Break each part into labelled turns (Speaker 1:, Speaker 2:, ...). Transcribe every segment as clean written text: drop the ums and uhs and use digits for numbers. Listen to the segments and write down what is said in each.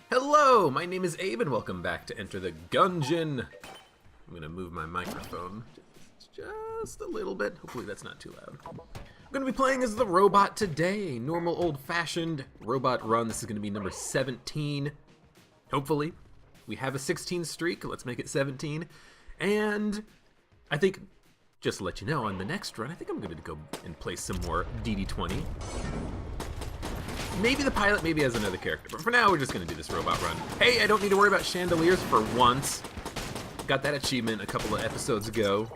Speaker 1: Hello, my name is Abe and welcome back to Enter the Gungeon. I'm gonna move my microphone just a little bit. Hopefully that's not too loud. I'm gonna be playing as the robot today. Normal old-fashioned robot run. This is gonna be number 17. Hopefully. We have a 16 streak, let's make it 17. And I think, just to let you know, on the next run, I think I'm gonna go and play some more DD20. Maybe the pilot maybe has another character, but for now we're just gonna do this robot run. Hey, I don't need to worry about chandeliers for once. Got that achievement a couple of episodes ago.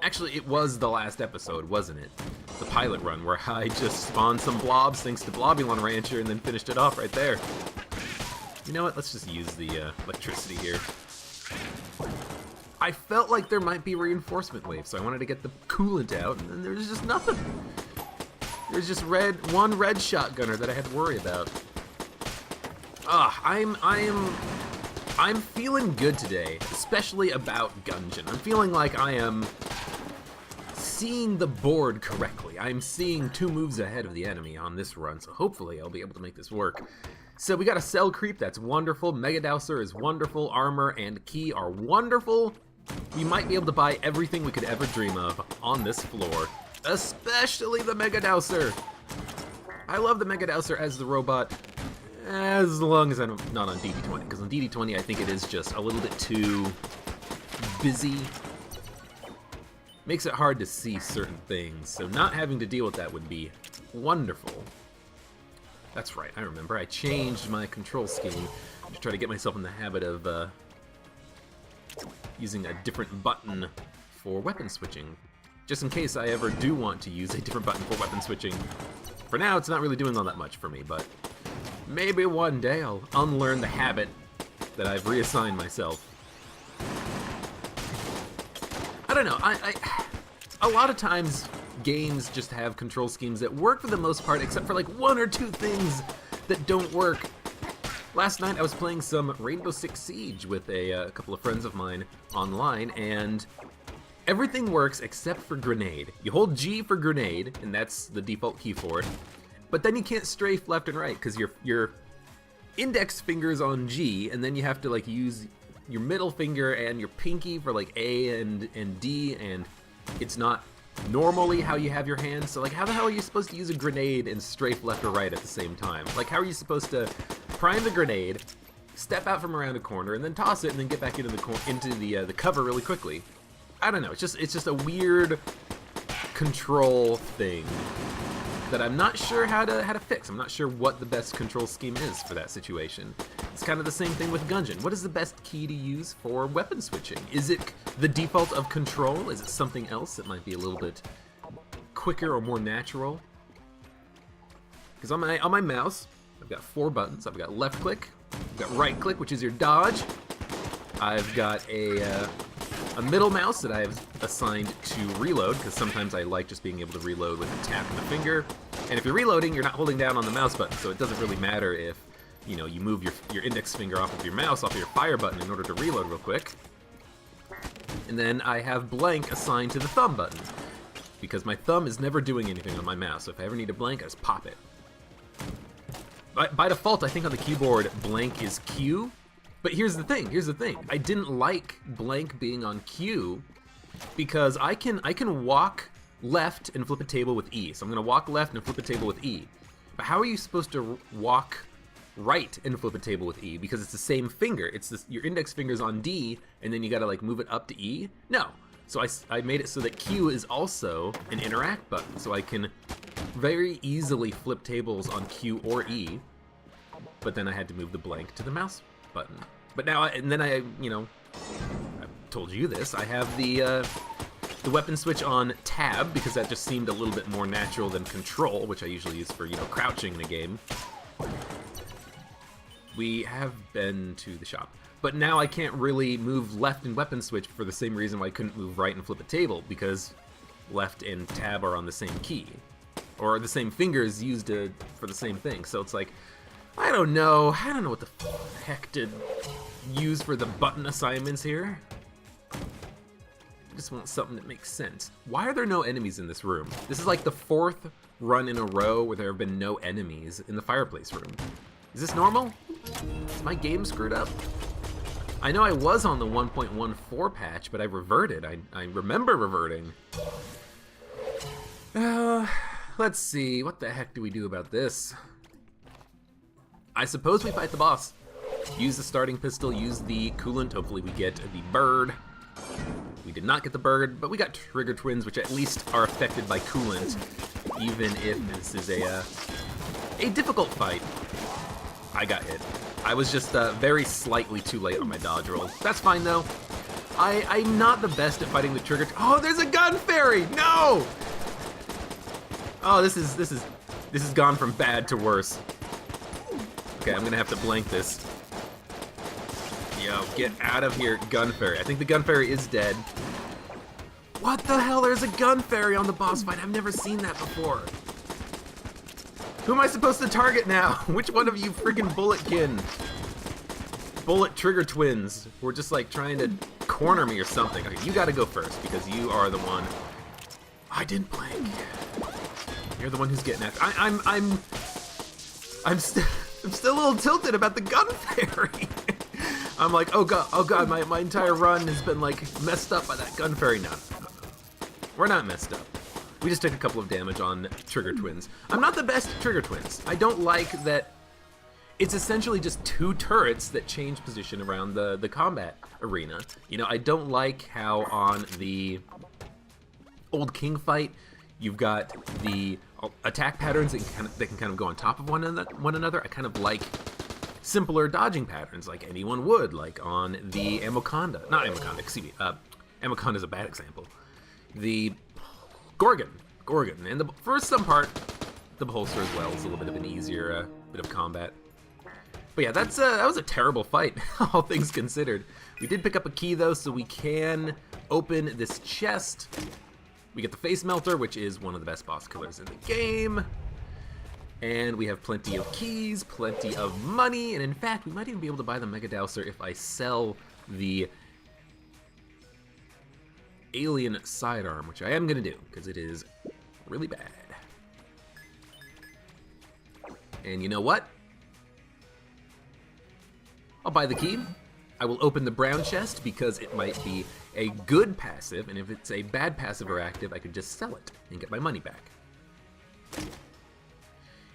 Speaker 1: Actually, it was the last episode, wasn't it? The pilot run, where I just spawned some blobs thanks to Blobulon Rancher and then finished it off right there. You know what, let's just use the electricity here. I felt like there might be reinforcement waves, so I wanted to get the coolant out, and then there's just nothing. There's just one red shotgunner that I had to worry about. I'm feeling good today, especially about Gungeon. I'm feeling like I am seeing the board correctly. I'm seeing 2 moves ahead of the enemy on this run, so hopefully I'll be able to make this work. So we got a cell creep, that's wonderful. Mega Dowser is wonderful. Armor and key are wonderful. We might be able to buy everything we could ever dream of on this floor. Especially the Mega Dowser. I love the Mega Dowser as the robot, as long as I'm not on DD20, because on DD20 I think it is just a little bit too busy. Makes it hard to see certain things, so not having to deal with that would be wonderful. That's right, I remember. I changed my control scheme to try to get myself in the habit of using a different button for weapon switching. Just in case I ever do want to use a different button for weapon switching. For now, it's not really doing all that much for me, but maybe one day I'll unlearn the habit that I've reassigned myself. I don't know, a lot of times games just have control schemes that work for the most part, except for like 1 or 2 things that don't work. Last night I was playing some Rainbow Six Siege with a couple of friends of mine online, and everything works except for grenade. You hold G for grenade, and that's the default key for it. But then you can't strafe left and right because your index finger's on G, and then you have to like use your middle finger and your pinky for like A and D, and it's not normally how you have your hands. So like, how the hell are you supposed to use a grenade and strafe left or right at the same time? Like, how are you supposed to prime the grenade, step out from around a corner, and then toss it, and then get back into the cover really quickly? I don't know, it's just a weird control thing that I'm not sure how to fix. I'm not sure what the best control scheme is for that situation. It's kind of the same thing with Gungeon. What is the best key to use for weapon switching? Is it the default of control? Is it something else that might be a little bit quicker or more natural? Because on my mouse, I've got 4 buttons. I've got left click, I've got right click, which is your dodge. I've got a middle mouse that I have assigned to reload, because sometimes I like just being able to reload with a tap of the finger. And if you're reloading, you're not holding down on the mouse button, so it doesn't really matter if, you know, you move your index finger off of your mouse, off of your fire button in order to reload real quick. And then I have blank assigned to the thumb button, because my thumb is never doing anything on my mouse, so if I ever need a blank, I just pop it. By default, I think on the keyboard, blank is Q. But here's the thing, I didn't like blank being on Q because I can walk left and flip a table with E. So I'm gonna walk left and flip a table with E. But how are you supposed to walk right and flip a table with E? Because it's the same finger. It's this, your index finger's on D, and then you gotta like move it up to E? No. So I made it so that Q is also an interact button, so I can very easily flip tables on Q or E, but then I had to move the blank to the mouse button. But now, you know, I've told you this, I have the weapon switch on tab, because that just seemed a little bit more natural than control, which I usually use for, you know, crouching in a game. We have been to the shop. But now I can't really move left and weapon switch for the same reason why I couldn't move right and flip a table, because left and tab are on the same key. Or the same fingers used for the same thing. So it's like, I don't know what the heck to use for the button assignments here. I just want something that makes sense. Why are there no enemies in this room? This is like the 4th run in a row where there have been no enemies in the fireplace room. Is this normal? Is my game screwed up? I know I was on the 1.14 patch, but I reverted. I remember reverting. Let's see. What the heck do we do about this? I suppose we fight the boss. Use the starting pistol, use the coolant. Hopefully we get the bird. We did not get the bird, but we got trigger twins, which at least are affected by coolant, even if this is a difficult fight. I got hit. I was just very slightly too late on my dodge roll. That's fine though. I'm not the best at fighting the trigger. Oh, there's a gun fairy! No! Oh, this has gone from bad to worse. Okay, I'm gonna have to blank this. Yo, get out of here, gun fairy. I think the gun fairy is dead. What the hell? There's a gun fairy on the boss fight. I've never seen that before. Who am I supposed to target now? Which one of you freaking bullet trigger twins were just like trying to corner me or something? Okay, you gotta go first because you are the one. I didn't blank. You're the one who's getting after. I'm still a little tilted about the gun fairy. I'm like, oh god, my entire run has been like messed up by that gun fairy. No. We're not messed up. We just took a couple of damage on trigger twins. I'm not the best at trigger twins. I don't like that it's essentially just two turrets that change position around the combat arena. You know, I don't like how on the Old King fight, you've got the attack patterns that can kind of go on top of one another. I kind of like simpler dodging patterns like anyone would, like on the Amoconda. Not Amoconda, excuse me. Amoconda is a bad example. The Gorgon. And for some part, the Beholster as well is a little bit of an easier bit of combat. But yeah, that was a terrible fight, all things considered. We did pick up a key though, so we can open this chest. We get the face melter, which is one of the best boss killers in the game. And we have plenty of keys, plenty of money, and in fact, we might even be able to buy the Mega Dowser if I sell the alien sidearm, which I am gonna do, because it is really bad. And you know what? I'll buy the key. I will open the brown chest because it might be a good passive, and if it's a bad passive or active, I could just sell it and get my money back.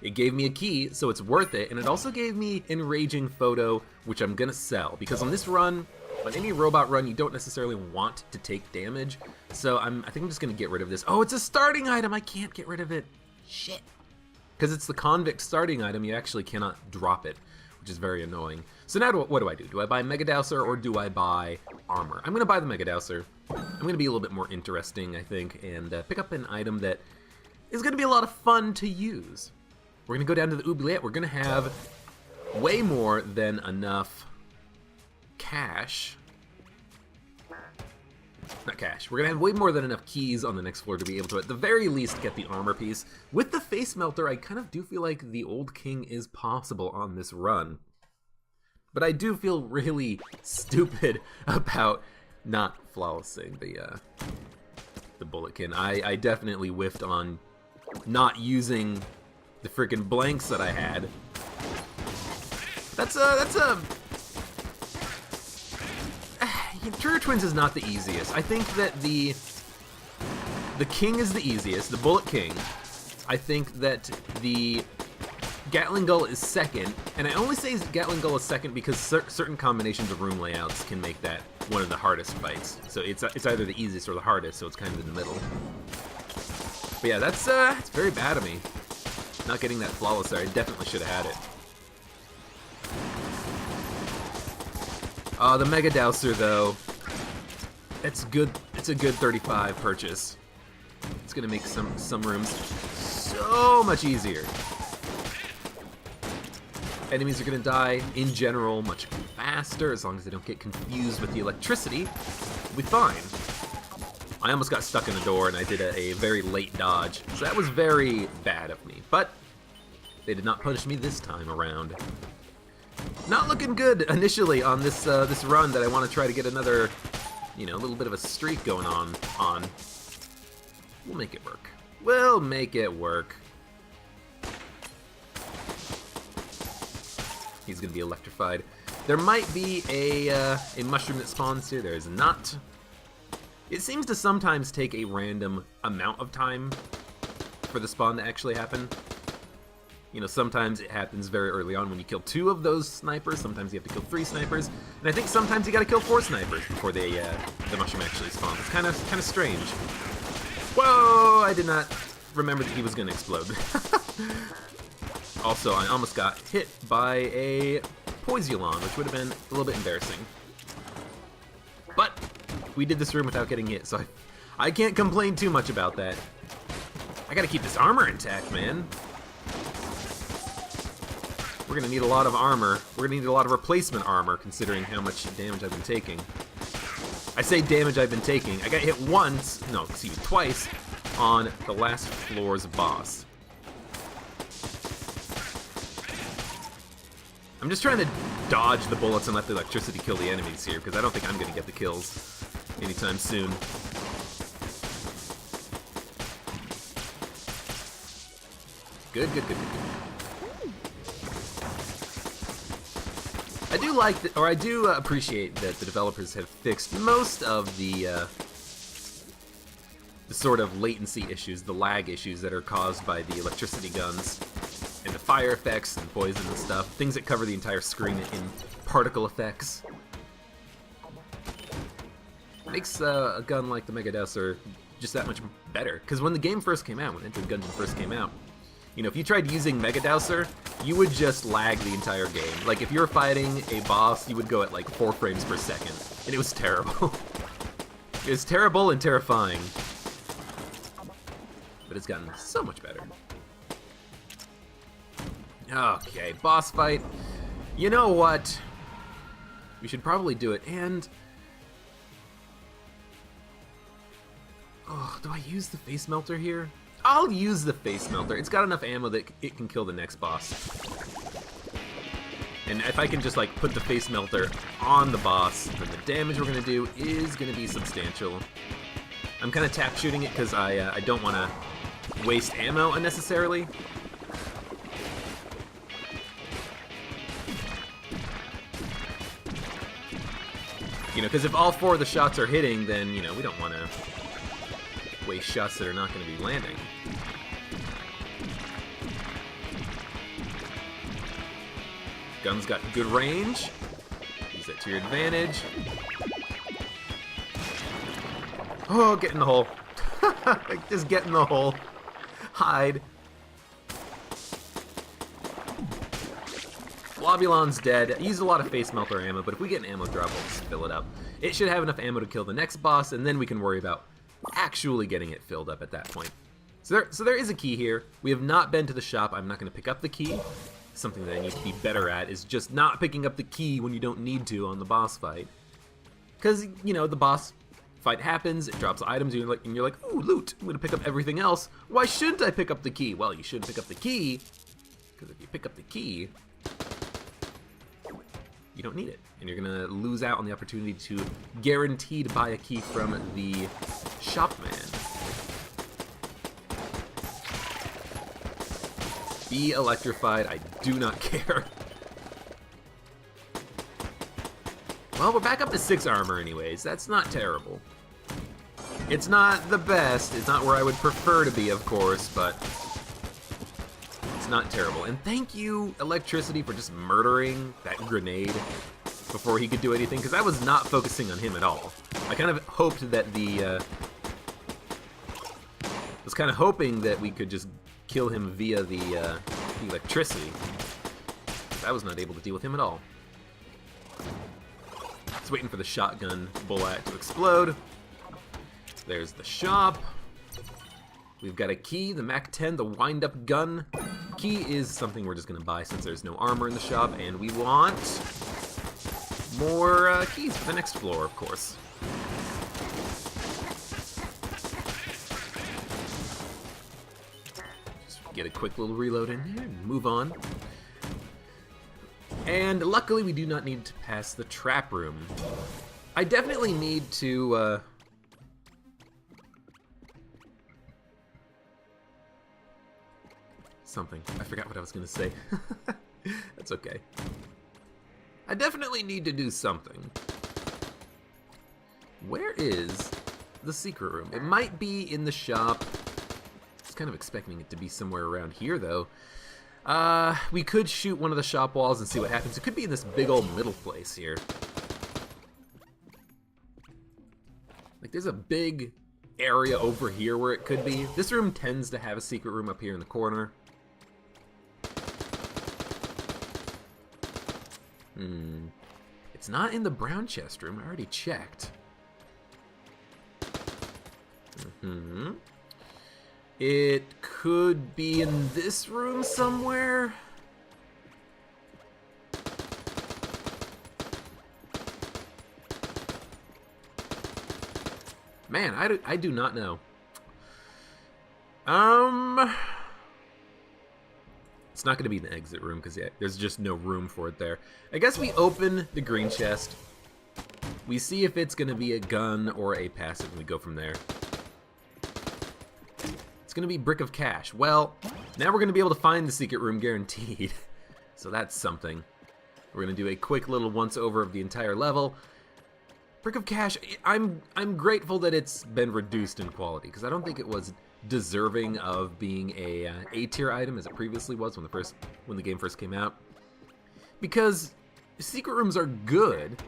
Speaker 1: It gave me a key, so it's worth it, and it also gave me Enraging Photo, which I'm gonna sell, because on this run, on any robot run, you don't necessarily want to take damage, so I think I'm just gonna get rid of this. Oh, it's a starting item! I can't get rid of it. Shit. Because it's the convict starting item, you actually cannot drop it, which is very annoying. So now what do I do? Do I buy Mega Dowser or do I buy armor? I'm gonna buy the Mega Dowser. I'm gonna be a little bit more interesting, I think, and pick up an item that is gonna be a lot of fun to use. We're gonna go down to the oubliette. We're gonna have way more than enough cash. Not cash. We're gonna have way more than enough keys on the next floor to be able to, at the very least, get the armor piece. With the face melter, I kind of do feel like the Old King is possible on this run. But I do feel really stupid about not flawlessing the Bulletkin. I definitely whiffed on not using the freaking blanks that I had. Trigger Twins is not the easiest. I think that the King is the easiest, the Bullet King. I think that the Gatling Gull is second, and I only say Gatling Gull is second because certain combinations of room layouts can make that one of the hardest fights. So it's either the easiest or the hardest, so it's kind of in the middle. But yeah, that's very bad of me. Not getting that flawless there. I definitely should have had it. The Mega Dowser, though, it's good. It's a good 35 purchase. It's gonna make some rooms so much easier. Enemies are gonna die in general much faster as long as they don't get confused with the electricity. We'll be fine. I almost got stuck in the door and I did a very late dodge, so that was very bad of me. But they did not punish me this time around. Not looking good initially on this this run that I want to try to get another, you know, little bit of a streak going on. We'll make it work. We'll make it work. He's going to be electrified. There might be a mushroom that spawns here. There is not. It seems to sometimes take a random amount of time for the spawn to actually happen. You know, sometimes it happens very early on when you kill 2 of those snipers. Sometimes you have to kill 3 snipers, and I think sometimes you got to kill 4 snipers before the mushroom actually spawns. It's kind of strange. Whoa! I did not remember that he was going to explode. Also, I almost got hit by a Poisillon, which would have been a little bit embarrassing. But we did this room without getting hit, so I can't complain too much about that. I gotta keep this armor intact, man. We're gonna need a lot of armor. We're gonna need a lot of replacement armor, considering how much damage I've been taking. I say damage I've been taking. I got hit once, no, excuse me, twice, on the last floor's boss. I'm just trying to dodge the bullets and let the electricity kill the enemies here, because I don't think I'm going to get the kills anytime soon. Good, good, good, good, good. I do like, I do appreciate that the developers have fixed most of the sort of latency issues, the lag issues that are caused by the electricity guns. And the fire effects and poison and stuff. Things that cover the entire screen in particle effects. Makes a gun like the Mega Dowser just that much better. Because when the game first came out, when Enter the Gungeon first came out, you know, if you tried using Mega Dowser, you would just lag the entire game. Like, if you were fighting a boss, you would go at like 4 frames per second. And it was terrible. It was terrible and terrifying. But it's gotten so much better. Okay, boss fight. You know what? We should probably do it, and... Oh, do I use the face melter here? I'll use the face melter. It's got enough ammo that it can kill the next boss. And if I can just, like, put the face melter on the boss, then the damage we're gonna do is gonna be substantial. I'm kind of tap shooting it because I don't want to waste ammo unnecessarily. You know, because if all 4 of the shots are hitting, then, you know, we don't want to waste shots that are not going to be landing. Gun's got good range. Use that to your advantage. Oh, get in the hole. Just get in the hole. Hide. Globulon's dead. I used a lot of face melter ammo, but if we get an ammo drop, we'll just fill it up. It should have enough ammo to kill the next boss, and then we can worry about actually getting it filled up at that point. So there is a key here. We have not been to the shop. I'm not going to pick up the key. Something that I need to be better at is just not picking up the key when you don't need to on the boss fight. Because, you know, the boss fight happens, it drops items, and you're like, ooh, loot, I'm going to pick up everything else. Why shouldn't I pick up the key? Well, you shouldn't pick up the key, because if you pick up the key, you don't need it, and you're gonna lose out on the opportunity to guarantee to buy a key from the shopman. Be electrified, I do not care. Well, we're back up to 6 armor anyways, that's not terrible. It's not the best, it's not where I would prefer to be, of course, but it's not terrible. And thank you, Electricity, for just murdering that grenade before he could do anything, because I was not focusing on him at all. I kind of hoped that was kind of hoping that we could just kill him via the electricity. I was not able to deal with him at all. Just waiting for the shotgun bullet to explode. There's the shop. We've got a key, the MAC-10, the wind-up gun. Key is something we're just going to buy since there's no armor in the shop, and we want more keys for the next floor, of course. Just get a quick little reload in here and move on. And luckily we do not need to pass the trap room. I definitely need to something. I forgot what I was gonna say. That's okay. I definitely need to do something. Where is the secret room? It might be in the shop. I was kind of expecting it to be somewhere around here, though. We could shoot one of the shop walls and see what happens. It could be in this big old middle place here. Like, there's a big area over here where it could be. This room tends to have a secret room up here in the corner. It's not in the brown chest room. I already checked. It could be in this room somewhere. Man, I do not know. It's not going to be in the exit room because there's just no room for it there. I guess we open the green chest. We see if it's going to be a gun or a passive, and we go from there. It's going to be Brick of Cash. Well, now we're going to be able to find the secret room guaranteed. So that's something. We're going to do a quick little once-over of the entire level. Brick of Cash, I'm grateful that it's been reduced in quality, because I don't think it was deserving of being a A-tier item as it previously was when the game first came out. Because secret rooms are good,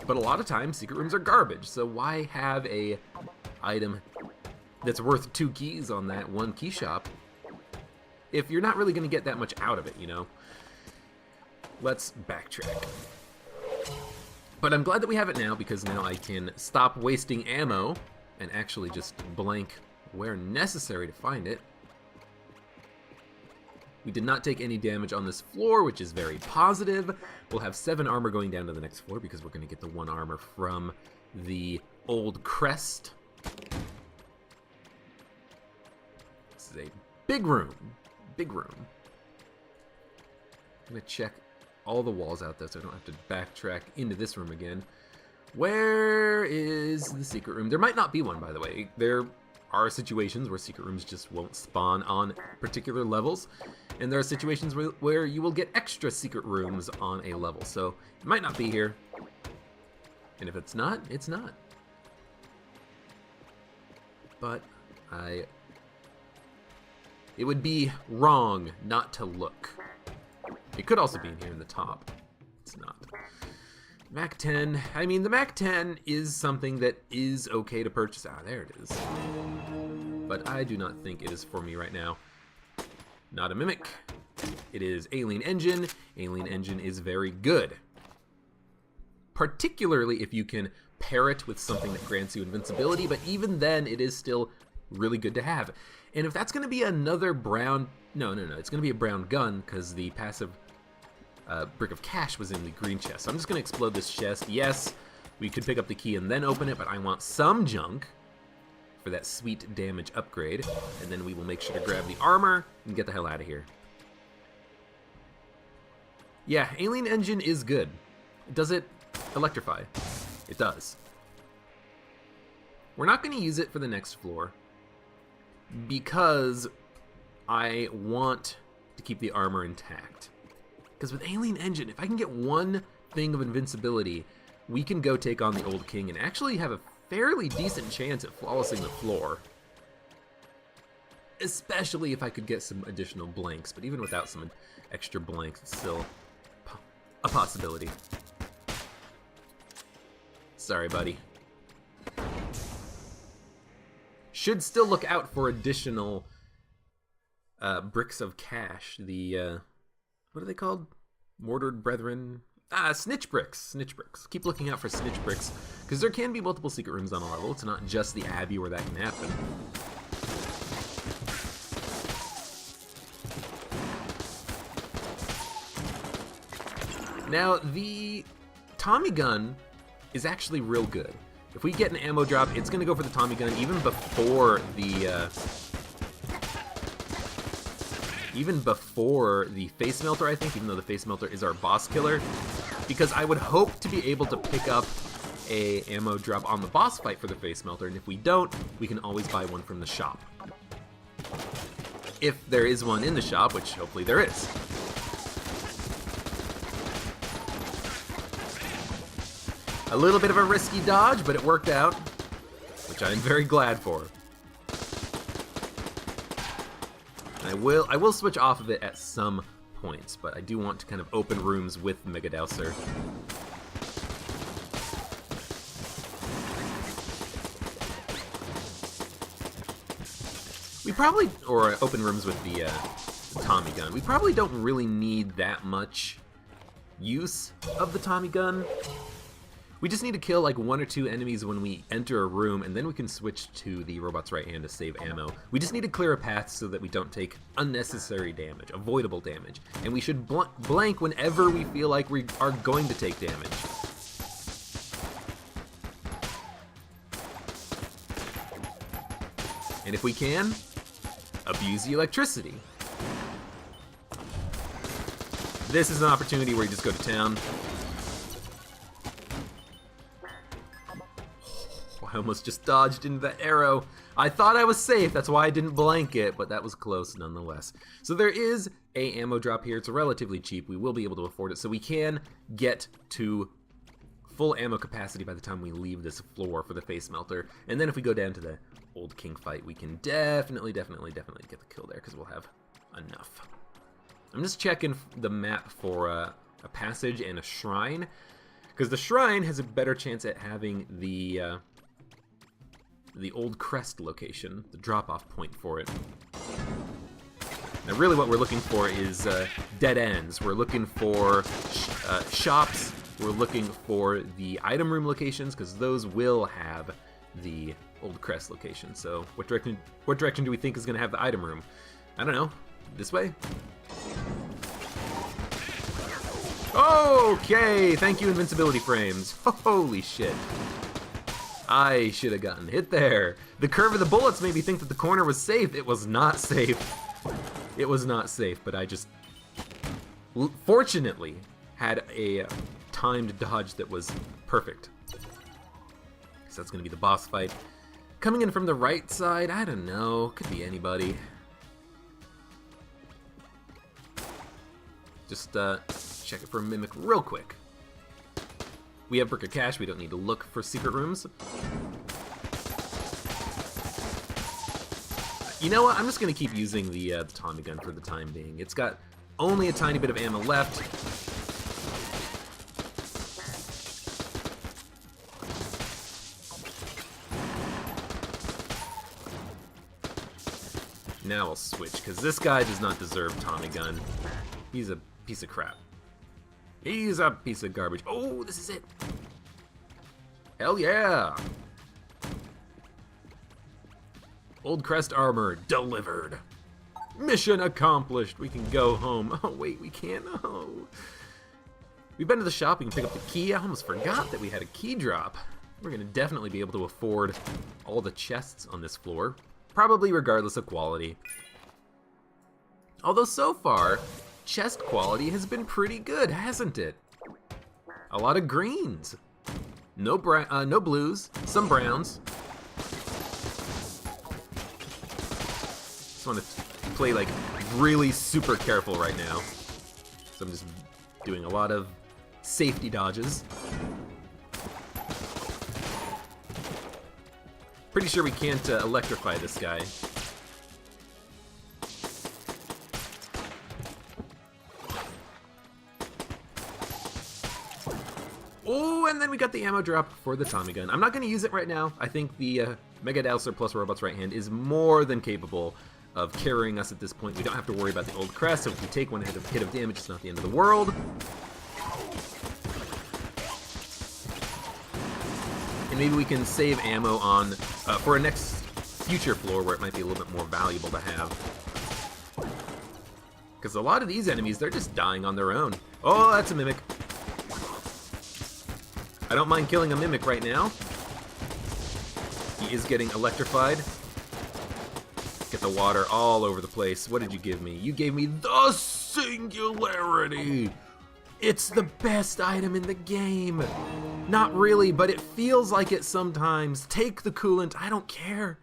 Speaker 1: but a lot of times secret rooms are garbage. So why have a item that's worth 2 keys on that one key shop if you're not really going to get that much out of it, you know? Let's backtrack. But I'm glad that we have it now, because now I can stop wasting ammo and actually just blank where necessary to find it. We did not take any damage on this floor, which is very positive. We'll have 7 armor going down to the next floor because we're going to get the 1 armor from the old crest. This is a big room. Big room. I'm going to check all the walls out there so I don't have to backtrack into this room again. Where is the secret room? There might not be one, by the way. There are situations where secret rooms just won't spawn on particular levels, and there are situations where you will get extra secret rooms on a level, so it might not be here. And if it's not, it's not. But it would be wrong not to look. It could also be in here in the top. It's not. Mac 10. I mean, the Mac 10 is something that is okay to purchase. Ah, there it is. But I do not think it is for me right now. Not a Mimic. It is Alien Engine. Alien Engine is very good. Particularly if you can pair it with something that grants you invincibility, but even then, it is still really good to have. And if that's going to be another brown... No, it's going to be a brown gun, because the passive Brick of Cash was in the green chest. So I'm just going to explode this chest. Yes, we could pick up the key and then open it, but I want some junk for that sweet damage upgrade. And then we will make sure to grab the armor and get the hell out of here. Yeah, Alien Engine is good. Does it electrify? It does. We're not going to use it for the next floor because I want to keep the armor intact. Because with Alien Engine, if I can get 1 thing of invincibility, we can go take on the Old King and actually have a fairly decent chance at flawlessing the floor. Especially if I could get some additional blanks, but even without some extra blanks, it's still a possibility. Sorry, buddy. Should still look out for additional bricks of cash. The, what are they called? Mortared Brethren? Snitch bricks. Snitch bricks. Keep looking out for snitch bricks, because there can be multiple secret rooms on a level. It's not just the Abbey where that can happen. Now, the Tommy gun is actually real good. If we get an ammo drop, it's going to go for the Tommy gun even before the face melter, I think, even though the face melter is our boss killer, because I would hope to be able to pick up a ammo drop on the boss fight for the face melter, and if we don't, we can always buy one from the shop. If there is one in the shop, which hopefully there is. A little bit of a risky dodge, but it worked out, which I'm very glad for. And I will switch off of it at some points, but I do want to kind of open rooms with Mega Dowser. We probably, or open rooms with the Tommy gun. We probably don't really need that much use of the Tommy gun. We just need to kill like 1 or 2 enemies when we enter a room, and then we can switch to the robot's right hand to save ammo. We just need to clear a path so that we don't take unnecessary damage, avoidable damage. And we should blank whenever we feel like we are going to take damage. And if we can, abuse the electricity. This is an opportunity where you just go to town. Oh, I almost just dodged into that arrow. I thought I was safe, that's why I didn't blank it, but that was close nonetheless. So there is a ammo drop here. It's relatively cheap. We will be able to afford it, so we can get to full ammo capacity by the time we leave this floor for the face melter. And then if we go down to the Old King fight, we can definitely get the kill there because we'll have enough. I'm just checking the map for a passage and a shrine, because the shrine has a better chance at having the Old Crest location, the drop-off point for it. Now really what we're looking for is dead ends. We're looking for shops. We're looking for the item room locations, because those will have the Old Crest location. So what direction do we think is going to have the item room? I don't know. This way? Okay, thank you, invincibility frames. Holy shit. I should have gotten hit there. The curve of the bullets made me think that the corner was safe. It was not safe. It was not safe, but I just fortunately had a timed dodge that was perfect. So that's going to be the boss fight. Coming in from the right side, I don't know. Could be anybody. Just check it for a mimic real quick. We have Brick of Cash. We don't need to look for secret rooms. You know what? I'm just going to keep using the Tommy gun for the time being. It's got only a tiny bit of ammo left. Now I'll switch, because this guy does not deserve Tommy gun. He's a piece of crap. He's a piece of garbage. Oh, this is it. Hell yeah. Old Crest armor delivered. Mission accomplished. We can go home. Oh, wait, we can't. Oh. We've been to the shop. We can pick up the key. I almost forgot that we had a key drop. We're going to definitely be able to afford all the chests on this floor. Probably regardless of quality. Although so far, chest quality has been pretty good, hasn't it? A lot of greens. No blues, some browns. Just want to play like really super careful right now. So I'm just doing a lot of safety dodges. Pretty sure we can't electrify this guy. Oh, and then we got the ammo drop for the Tommy gun. I'm not going to use it right now. I think the Mega Dowser plus Robot's Right Hand is more than capable of carrying us at this point. We don't have to worry about the Old Crest, so if we take one hit of damage, it's not the end of the world. And maybe we can save ammo on for a next future floor where it might be a little bit more valuable to have. Because a lot of these enemies, they're just dying on their own. Oh, that's a mimic. I don't mind killing a mimic right now. He is getting electrified. Get the water all over the place. What did you give me? You gave me the Singularity. It's the best item in the game. Not really, but it feels like it sometimes. Take the coolant, I don't care.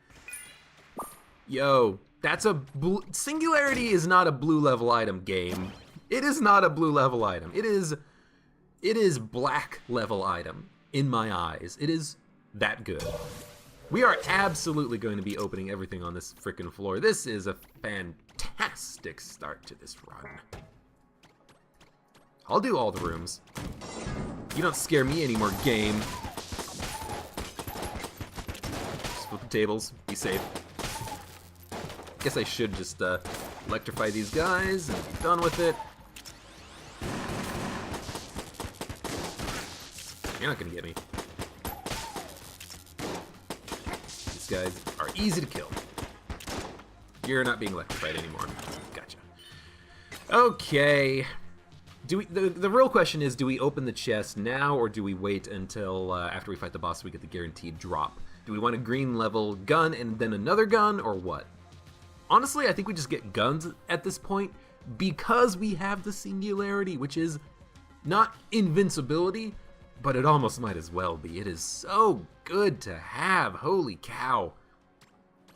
Speaker 1: Yo, that's a blue... Singularity is not a blue level item, game. It is not a blue level item. It is black level item. in my eyes. It is that good. We are absolutely going to be opening everything on this frickin' floor. This is a fantastic start to this run. I'll do all the rooms. You don't scare me anymore, game. Just flip the tables. Be safe. Guess I should just electrify these guys and be done with it. You're not gonna get me. These guys are easy to kill. You're not being electrified anymore. Gotcha. Okay. Do we? The real question is, do we open the chest now, or do we wait until after we fight the boss so we get the guaranteed drop? Do we want a green level gun and then another gun, or what? Honestly, I think we just get guns at this point because we have the singularity, which is not invincibility, but it almost might as well be. It is so good to have. Holy cow.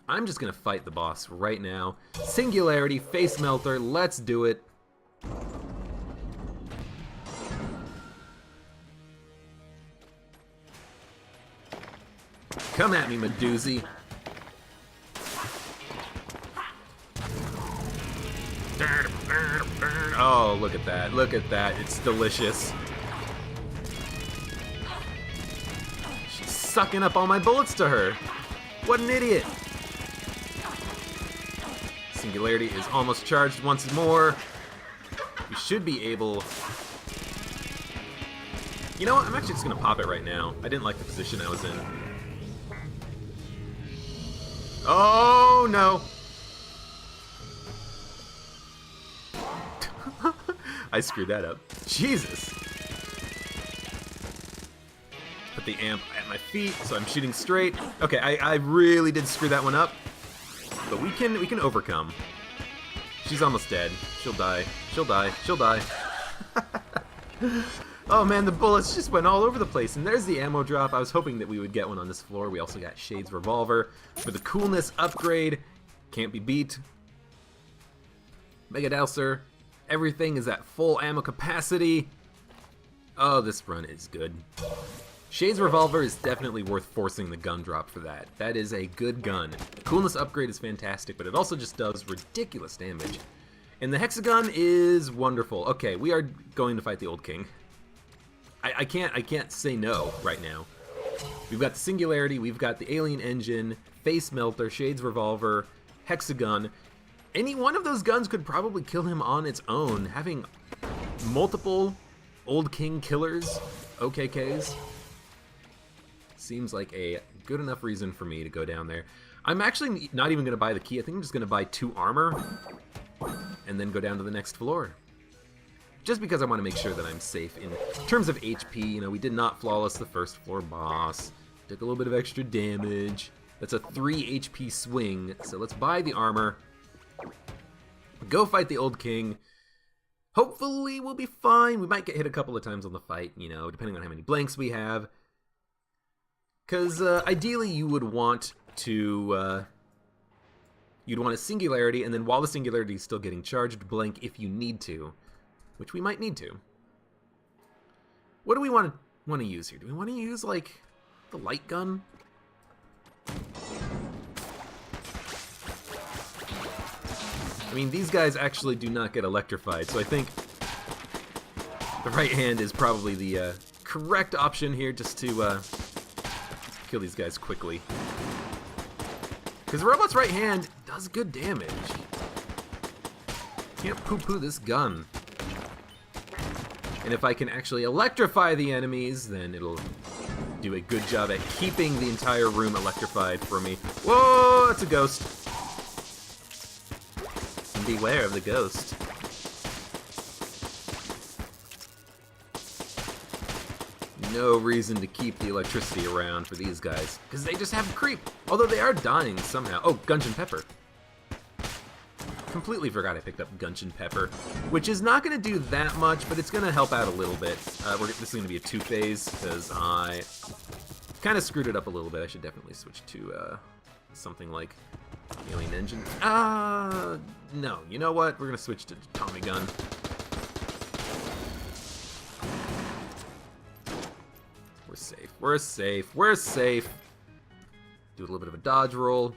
Speaker 1: I'm just gonna fight the boss right now. Singularity, face melter, let's do it. Come at me, Medusy. Oh, look at that. Look at that. It's delicious. She's sucking up all my bullets to her. What an idiot. Singularity is almost charged once more. We should be able... You know what? I'm actually just going to pop it right now. I didn't like the position I was in. Oh, no. I screwed that up. Jesus. Put the amp at my feet, so I'm shooting straight. Okay, I really did screw that one up. But we can overcome. She's almost dead. She'll die. She'll die. She'll die. Oh man, the bullets just went all over the place. And there's the ammo drop. I was hoping that we would get one on this floor. We also got Shade's revolver for the coolness upgrade. Can't be beat. Mega Dowser. Everything is at full ammo capacity. Oh, this run is good. Shade's revolver is definitely worth forcing the gun drop for that. That is a good gun. The coolness upgrade is fantastic, but it also just does ridiculous damage. And the hexagon is wonderful. Okay, we are going to fight the Old King. I can't say no right now. We've got the Singularity, we've got the Alien Engine, Face Melter, Shade's Revolver, Hexagon. Any one of those guns could probably kill him on its own. Having multiple Old King killers, OKKs, seems like a good enough reason for me to go down there. I'm actually not even going to buy the key. I think I'm just going to buy 2 armor and then go down to the next floor. Just because I want to make sure that I'm safe in terms of HP. You know, we did not flawless the first floor boss. Took a little bit of extra damage. That's a 3 HP swing. So let's buy the armor. Go fight the Old King. Hopefully we'll be fine. We might get hit a couple of times on the fight, you know, depending on how many blanks we have. Because ideally you would want to... you'd want a Singularity, and then while the Singularity is still getting charged, blank if you need to. Which we might need to. What do we want to use here? Do we want to use, like, the light gun? I mean, these guys actually do not get electrified, so I think the right hand is probably the correct option here, just to kill these guys quickly. Because the robot's right hand does good damage. Can't poo-poo this gun. And if I can actually electrify the enemies, then it'll do a good job at keeping the entire room electrified for me. Whoa, it's a ghost. And beware of the ghost. No reason to keep the electricity around for these guys, because they just have creep. Although they are dying somehow. Oh, Gungeon Pepper. Completely forgot I picked up Gungeon Pepper, which is not going to do that much, but it's going to help out a little bit. This is going to be a 2-phase, because I kind of screwed it up a little bit. I should definitely switch to something like Alien Engine. No, you know what? We're going to switch to Tommy Gun. We're We're safe. We're safe. We're safe. Do a little bit of a dodge roll.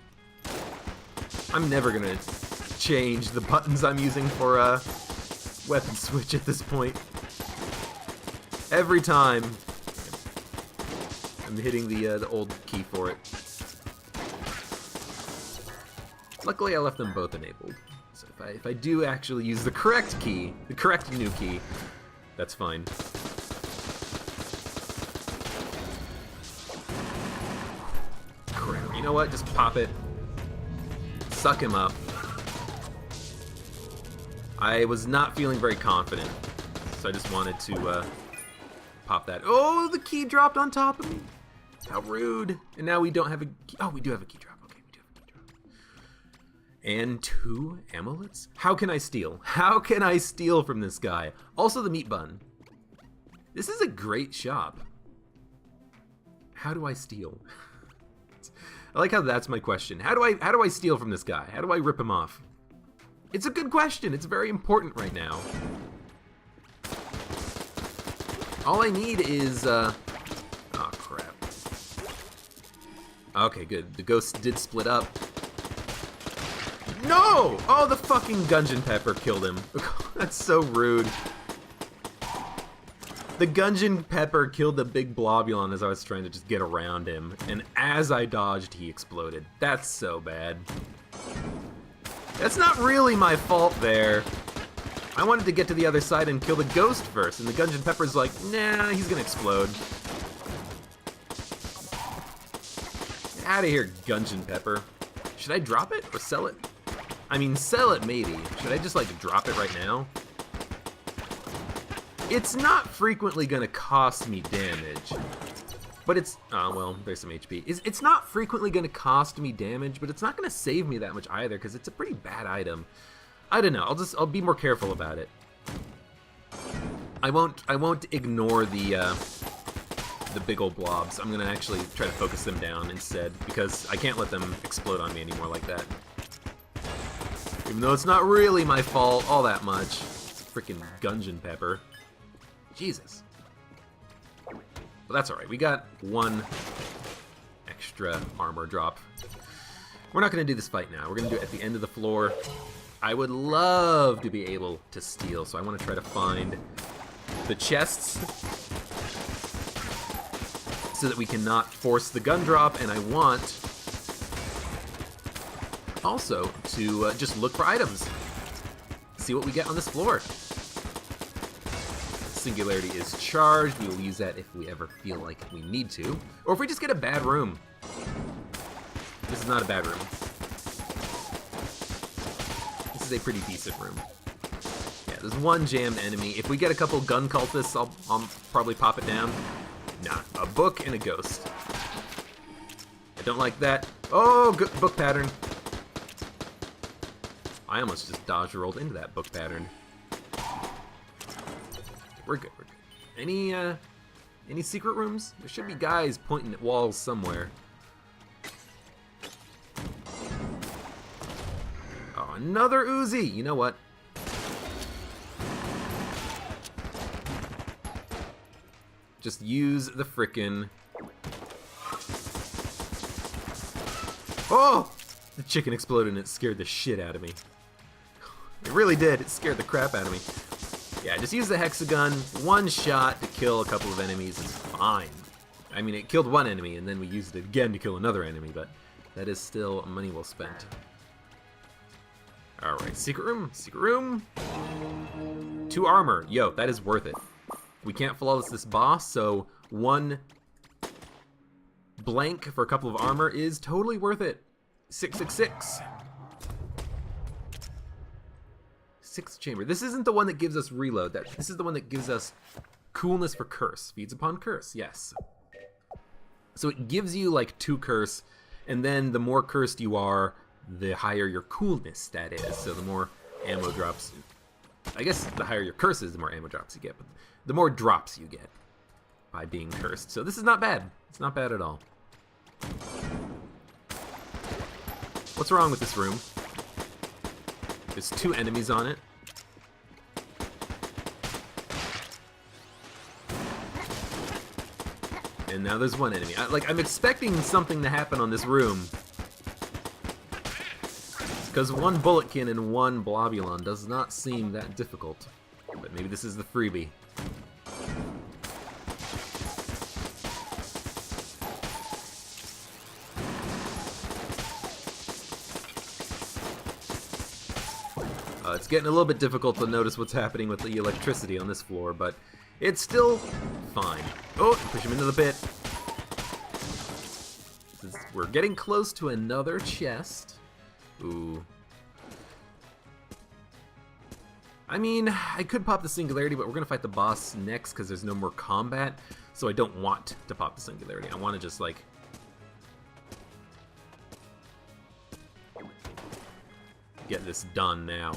Speaker 1: I'm never gonna change the buttons I'm using for weapon switch at this point. Every time I'm hitting the old key for it. Luckily, I left them both enabled. So if I do actually use the correct key, the correct new key, that's fine. Crap. You know what? Just pop it. Suck him up. I was not feeling very confident, so I just wanted to pop that. Oh, the key dropped on top of me. How rude. And now we don't have a key. Oh, we do have a key drop. Okay, we do have a key drop. And 2 amulets? How can I steal? How can I steal from this guy? Also the meat bun. This is a great shop. How do I steal? I like how that's my question. How do I steal from this guy? How do I rip him off? It's a good question. It's very important right now. All I need is oh crap. Okay, good. The ghost did split up. No! Oh, the fucking Gungeon Pepper killed him. That's so rude. The Gungeon Pepper killed the big Blobulon as I was trying to just get around him, and as I dodged, he exploded. That's so bad. That's not really my fault there. I wanted to get to the other side and kill the ghost first, and the Gungeon Pepper's like, nah, he's gonna explode. Get out of here, Gungeon Pepper. Should I drop it or sell it? I mean, sell it maybe. Should I just like drop it right now? It's not frequently gonna cost me damage, but it's, oh well, there's some HP. It's not frequently gonna cost me damage, but it's not gonna save me that much either, because it's a pretty bad item. I don't know, I'll be more careful about it. I won't ignore the big old blobs. I'm gonna actually try to focus them down instead, because I can't let them explode on me anymore like that. Even though it's not really my fault all that much. It's a freaking Gungeon Pepper. Jesus. Well, that's alright. We got 1 extra armor drop. We're not going to do this fight now. We're going to do it at the end of the floor. I would love to be able to steal, so I want to try to find the chests so that we cannot force the gun drop, and I want also to just look for items. See what we get on this floor. Singularity is charged. We will use that if we ever feel like we need to. Or if we just get a bad room. This is not a bad room. This is a pretty decent room. Yeah, there's 1 jammed enemy. If we get a couple gun cultists, I'll probably pop it down. Nah, a book and a ghost. I don't like that. Oh, book pattern. I almost just dodge rolled into that book pattern. We're good, we're good. Any secret rooms? There should be guys pointing at walls somewhere. Oh, another Uzi! You know what? Just use the frickin'... Oh! The chicken exploded and it scared the shit out of me. It really did. It scared the crap out of me. Yeah, just use the hexagon, 1 shot to kill a couple of enemies is fine. I mean, it killed 1 enemy, and then we used it again to kill another enemy, but that is still money well spent. Alright, secret room, secret room. 2 armor, yo, that is worth it. We can't flawless this boss, so 1 blank for a couple of armor is totally worth it. 666. 6th chamber. This isn't the one that gives us reload. This is the one that gives us coolness for curse. Feeds upon curse, yes. So it gives you like 2 curse, and then the more cursed you are, the higher your coolness stat is. So the more ammo drops. I guess the higher your curse is, the more ammo drops you get. But the more drops you get by being cursed. So this is not bad. It's not bad at all. What's wrong with this room? There's 2 enemies on it. And now there's one enemy. I'm expecting something to happen on this room. Because one bulletkin and one blobulon does not seem that difficult. But maybe this is the freebie. It's getting a little bit difficult to notice what's happening with the electricity on this floor, but it's still fine. Oh, push him into the pit. We're getting close to another chest. Ooh. I mean, I could pop the singularity, but we're going to fight the boss next because there's no more combat, so I don't want to pop the singularity. I want to just, like... get this done now.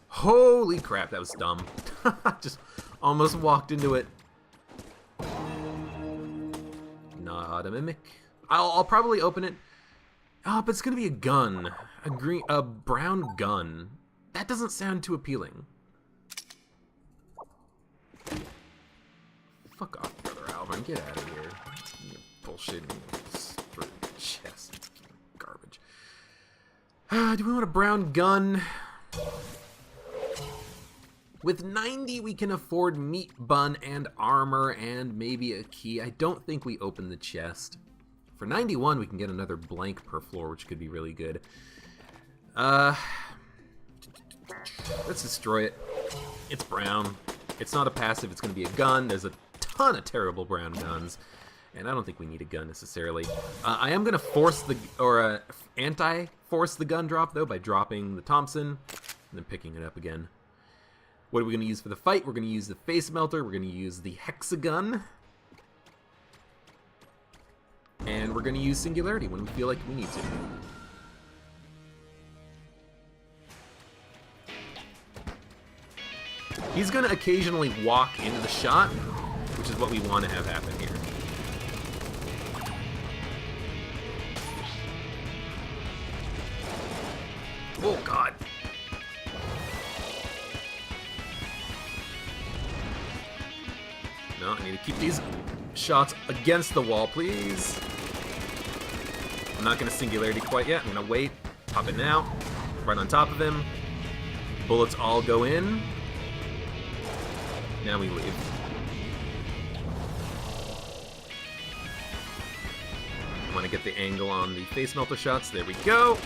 Speaker 1: Holy crap, that was dumb. Just almost walked into it. Not a mimic. I'll probably open it. Oh, but it's gonna be a gun. A brown gun. That doesn't sound too appealing. Fuck off, Brother Alvin. Get out of here. You bullshitting chest. Garbage. Do we want a brown gun? With 90, we can afford meat bun and armor and maybe a key. I don't think we open the chest. For 91, we can get another blank per floor, which could be really good. Let's destroy it. It's brown. It's not a passive. It's going to be a gun. There's a ton of terrible brown guns, and I don't think we need a gun necessarily. I am going to force the, or anti-force the gun drop, though, by dropping the Thompson and then picking it up again. What are we going to use for the fight? We're going to use the face melter. We're going to use the hexagun. And we're going to use singularity when we feel like we need to. He's going to occasionally walk into the shot, which is what we want to have happen here. Oh, God. No, I need to keep these shots against the wall, please. I'm not going to singularity quite yet. I'm going to wait. Pop it now. Right on top of him. Bullets all go in. Now we leave. I want to get the angle on the face melter shots. There we go.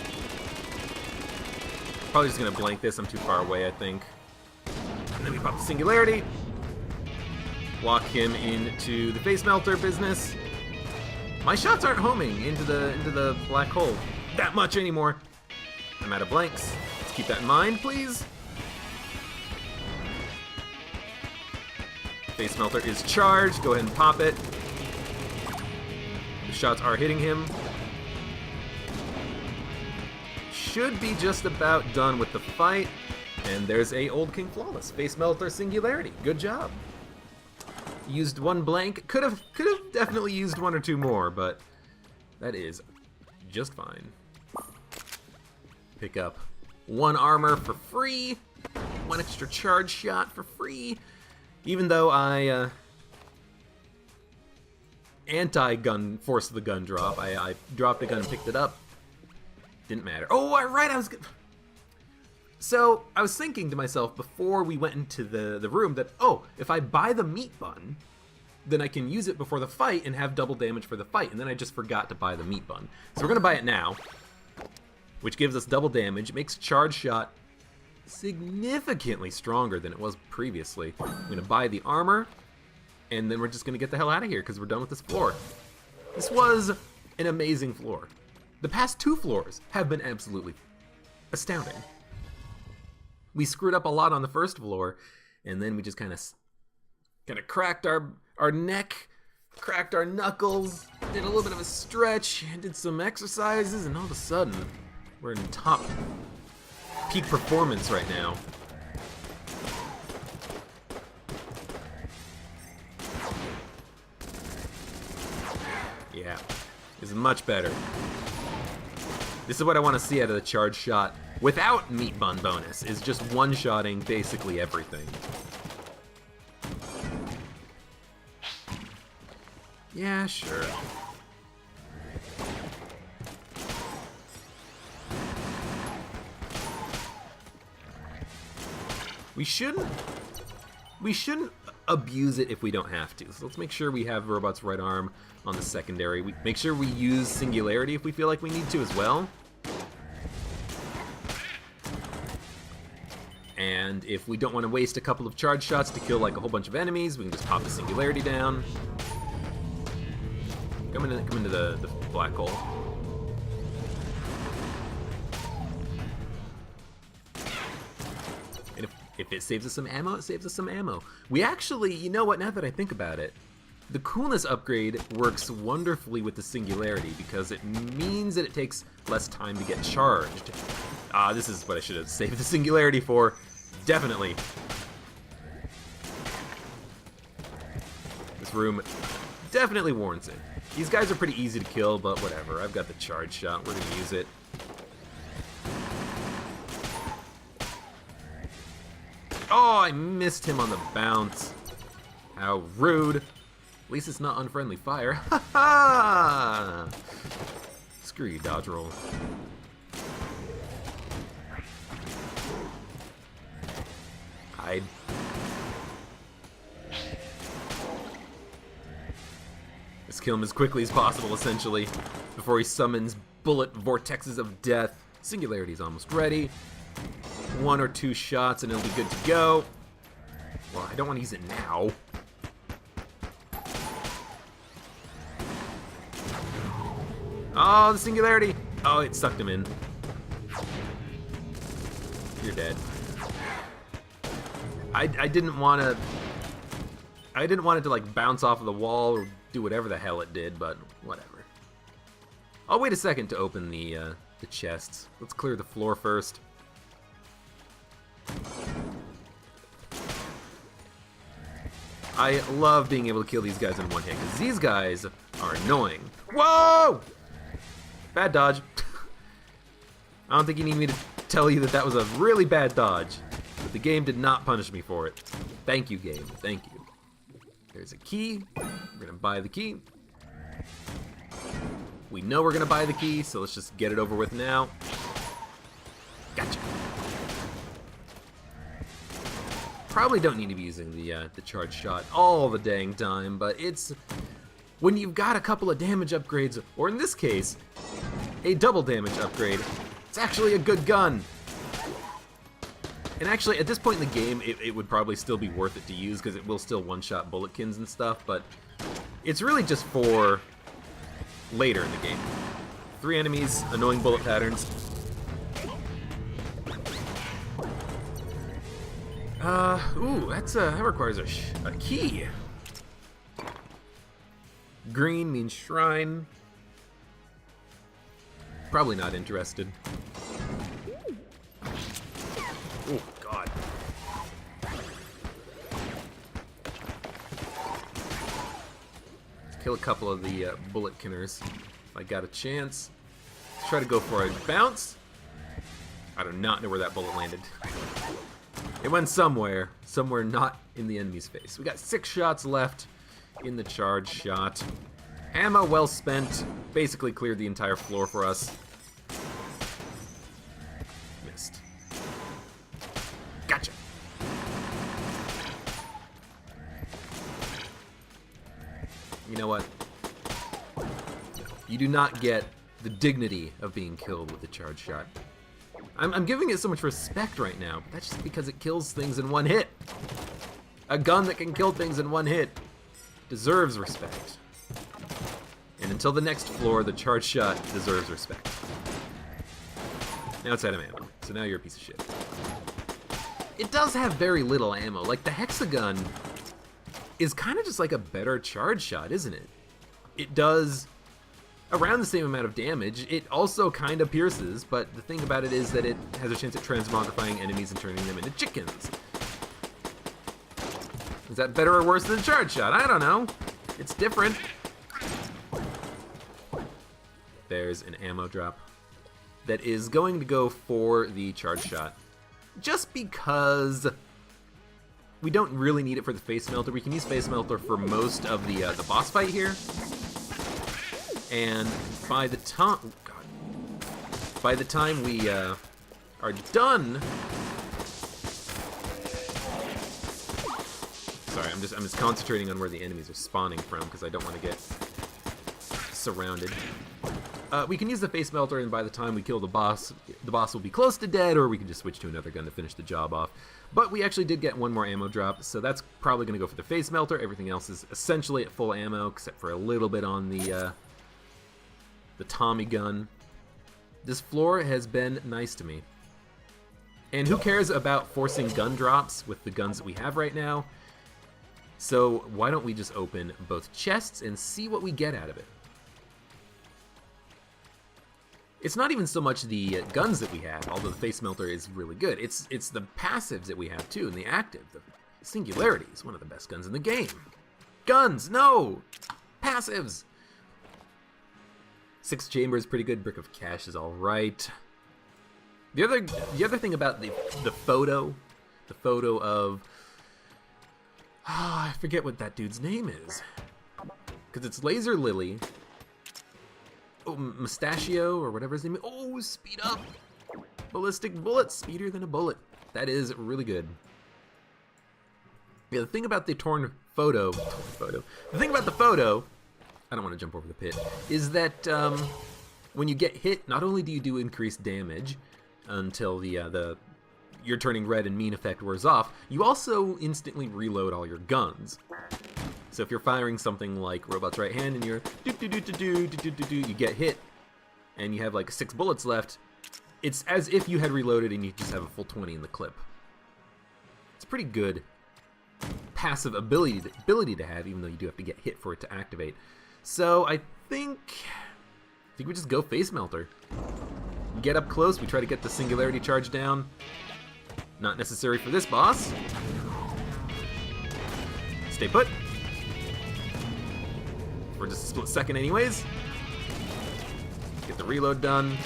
Speaker 1: Probably just going to blank this. I'm too far away, I think. And then we pop the singularity. Lock him into the face melter business. My shots aren't homing into the black hole that much anymore. I'm out of blanks. Let's keep that in mind, please. Face melter is charged. Go ahead and pop it. The shots are hitting him. Should be just about done with the fight. And there's a Old King Flawless. Face melter singularity. Good job. Used one blank. Could have definitely used one or two more, but that is just fine. Pick up one armor for free, one extra charge shot for free. Even though I anti-gun forced the gun drop, I dropped the gun and picked it up. Didn't matter. Oh, right, I was good. So, I was thinking to myself before we went into the room that, oh, if I buy the meat bun, then I can use it before the fight and have double damage for the fight, and then I just forgot to buy the meat bun. So we're going to buy it now, which gives us double damage. It makes charge shot significantly stronger than it was previously. I'm going to buy the armor, and then we're just going to get the hell out of here because we're done with this floor. This was an amazing floor. The past two floors have been absolutely astounding. We screwed up a lot on the first floor, and then we just kind of cracked our neck, cracked our knuckles, did a little bit of a stretch, did some exercises, and all of a sudden, we're in top peak performance right now. Yeah, it's much better. This is what I want to see out of the charge shot without meat bun bonus, is just one-shotting basically everything. Yeah, sure. We shouldn't abuse it if we don't have to. So let's make sure we have Robot's right arm on the secondary. We make sure we use Singularity if we feel like we need to as well. And if we don't want to waste a couple of charge shots to kill like a whole bunch of enemies, we can just pop the Singularity down. Come into the black hole. And if it saves us some ammo, it saves us some ammo. We actually, you know what, now that I think about it, the coolness upgrade works wonderfully with the Singularity because it means that it takes less time to get charged. This is what I should have saved the Singularity for. Definitely. This room definitely warrants it. These guys are pretty easy to kill, but whatever. I've got the charge shot. We're gonna use it. Oh, I missed him on the bounce. How rude. At least it's not unfriendly fire. Ha ha! Screw you, dodge roll. Hide. Let's kill him as quickly as possible, essentially, before he summons bullet vortexes of death. Singularity's almost ready. 1 or 2 shots and it'll be good to go. Well, I don't want to use it now. Oh, the Singularity! Oh, it sucked him in. You're dead. I didn't want to... I didn't want it to, like, bounce off of the wall or do whatever the hell it did, but whatever. I'll wait a second to open the chests. Let's clear the floor first. I love being able to kill these guys in one hit, because these guys are annoying. Whoa! Bad dodge. I don't think you need me to tell you that that was a really bad dodge, but the game did not punish me for it. Thank you, game. Thank you. There's a key. We're gonna buy the key. We know we're gonna buy the key, so let's just get it over with now. Gotcha. Probably don't need to be using the charge shot all the dang time, but it's when you've got a couple of damage upgrades, or in this case, a double damage upgrade, it's actually a good gun. And actually, at this point in the game, it would probably still be worth it to use because it will still one-shot bulletkins and stuff, but it's really just for later in the game. 3 enemies, annoying bullet patterns. Ooh, that requires a key. Green means shrine. Probably not interested. Oh, God. Let's kill a couple of the bullet kinners if I got a chance. Let's try to go for a bounce. I do not know where that bullet landed. It went somewhere not in the enemy's face. We got 6 shots left in the charge shot. Ammo well spent. Basically cleared the entire floor for us. Missed. Gotcha. You know what? You do not get the dignity of being killed with the charge shot. I'm giving it so much respect right now, but that's just because it kills things in one hit. A gun that can kill things in one hit deserves respect. And until the next floor, the charge shot deserves respect. Now it's out of ammo, so now you're a piece of shit. It does have very little ammo. Like, the hexagun is kind of just like a better charge shot, isn't it? It does around the same amount of damage. It also kind of pierces, but the thing about it is that it has a chance at transmogrifying enemies and turning them into chickens. Is that better or worse than a charge shot? I don't know. It's different. There's an ammo drop that is going to go for the charge shot. Just because we don't really need it for the face melter. We can use face melter for most of the boss fight here. And by the time, we are done. Sorry, I'm just concentrating on where the enemies are spawning from because I don't want to get surrounded. We can use the face melter, and by the time we kill the boss will be close to dead, or we can just switch to another gun to finish the job off. But we actually did get one more ammo drop, so that's probably going to go for the face melter. Everything else is essentially at full ammo, except for a little bit on the Tommy gun. This floor has been nice to me. And who cares about forcing gun drops with the guns that we have right now? So why don't we just open both chests and see what we get out of it? It's not even so much the guns that we have, although the face melter is really good. It's the passives that we have too, and the active. The Singularity is one of the best guns in the game. Guns, no! Passives! 6 chamber is pretty good. Brick of Cash is all right. The other thing about the photo of, I forget what that dude's name is, because it's Laser Lily. Oh, Mustachio, or whatever his name is. Oh, speed up! Ballistic bullet, speedier than a bullet. That is really good. Yeah, the thing about the the thing about the photo, I don't want to jump over the pit, is that when you get hit, not only do you do increased damage until you're turning red and mean effect wears off, you also instantly reload all your guns. So if you're firing something like Robot's Right Hand and you're you get hit and you have like 6 bullets left, it's as if you had reloaded and you just have a full 20 in the clip. It's pretty good passive ability to have, even though you do have to get hit for it to activate. So I think we just go face melter. Get up close, we try to get the Singularity charge down. Not necessary for this boss. Stay put. For just a split second anyways. Get the reload done.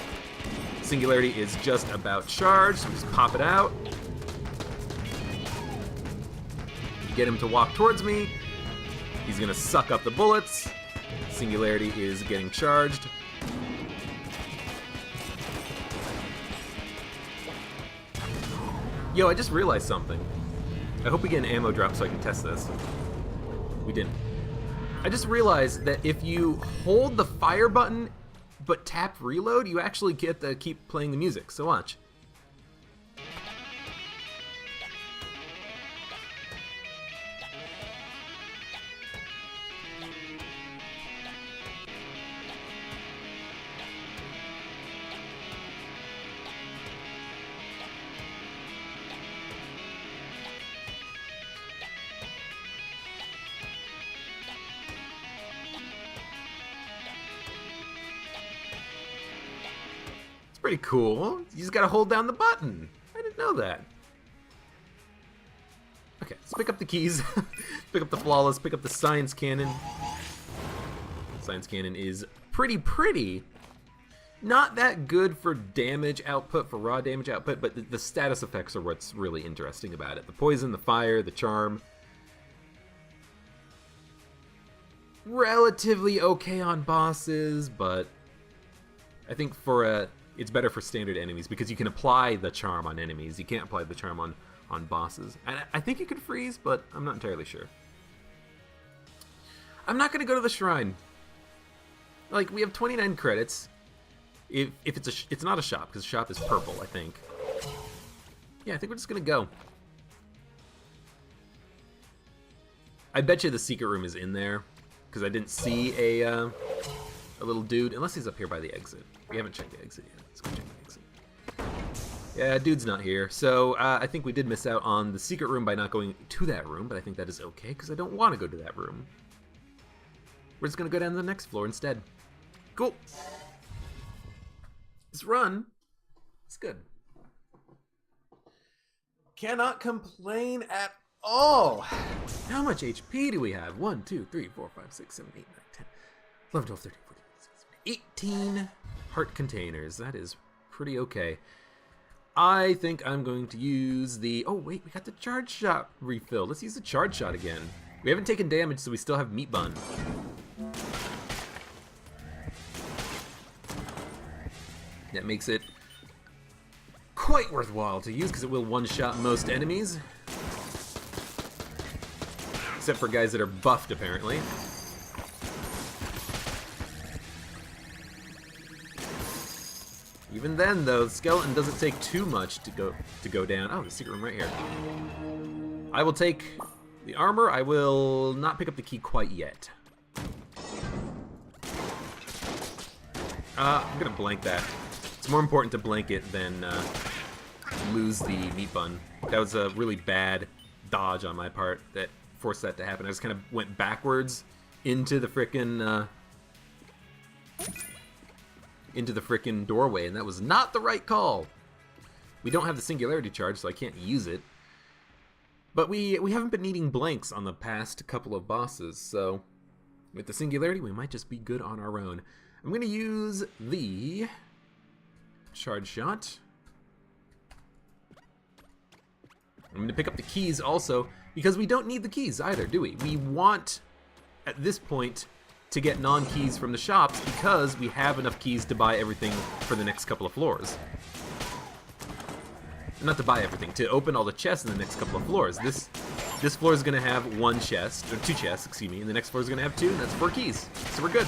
Speaker 1: Singularity is just about charged, so just pop it out. Get him to walk towards me. He's gonna suck up the bullets. Singularity is getting charged. Yo, I just realized something. I hope we get an ammo drop so I can test this. We didn't. I just realized that if you hold the fire button but tap reload, you actually get to keep playing the music. So watch. Pretty cool. You just gotta hold down the button. I didn't know that. Okay, let's pick up the keys. Pick up the flawless, pick up the science cannon. Science cannon is pretty. Not that good for damage output, for raw damage output, but the status effects are what's really interesting about it. The poison, the fire, the charm. Relatively okay on bosses, but I think it's better for standard enemies because you can apply the charm on enemies. You can't apply the charm on bosses. And I think you could freeze, but I'm not entirely sure. I'm not going to go to the shrine. Like, we have 29 credits. If it's not a shop, because the shop is purple, I think. Yeah, I think we're just going to go. I bet you the secret room is in there, because I didn't see a little dude, unless he's up here by the exit. We haven't checked the exit yet. Let's go check the exit. Yeah, dude's not here. So I think we did miss out on the secret room by not going to that room, but I think that is okay because I don't want to go to that room. We're just going to go down to the next floor instead. Cool. This run is good. Cannot complain at all. How much HP do we have? 1, 2, 3, 4, 5, 6, 7, 8, 9, 10, 11, 12, 13, 14, 15, 16, 18 heart containers. That is pretty okay. I think I'm going to use the... Oh, wait, we got the charge shot refill. Let's use the charge shot again. We haven't taken damage, so we still have meat bun. That makes it quite worthwhile to use, because it will one-shot most enemies. Except for guys that are buffed, apparently. Even then, though, the skeleton doesn't take too much to go down. Oh, the secret room right here. I will take the armor. I will not pick up the key quite yet. I'm gonna blank that. It's more important to blank it than lose the meat bun. That was a really bad dodge on my part that forced that to happen. I just kind of went backwards into the frickin' doorway, and that was not the right call. We don't have the singularity charge, so I can't use it. But we haven't been needing blanks on the past couple of bosses, so with the singularity, we might just be good on our own. I'm going to use the charge shot. I'm going to pick up the keys also, because we don't need the keys either, do we? We want, at this point, to get non-keys from the shops because we have enough keys to buy everything for the next couple of floors. Not to buy everything, to open all the chests in the next couple of floors. This floor is going to have one chest, or two chests, excuse me, and the next floor is going to have two, and that's 4 keys. So we're good.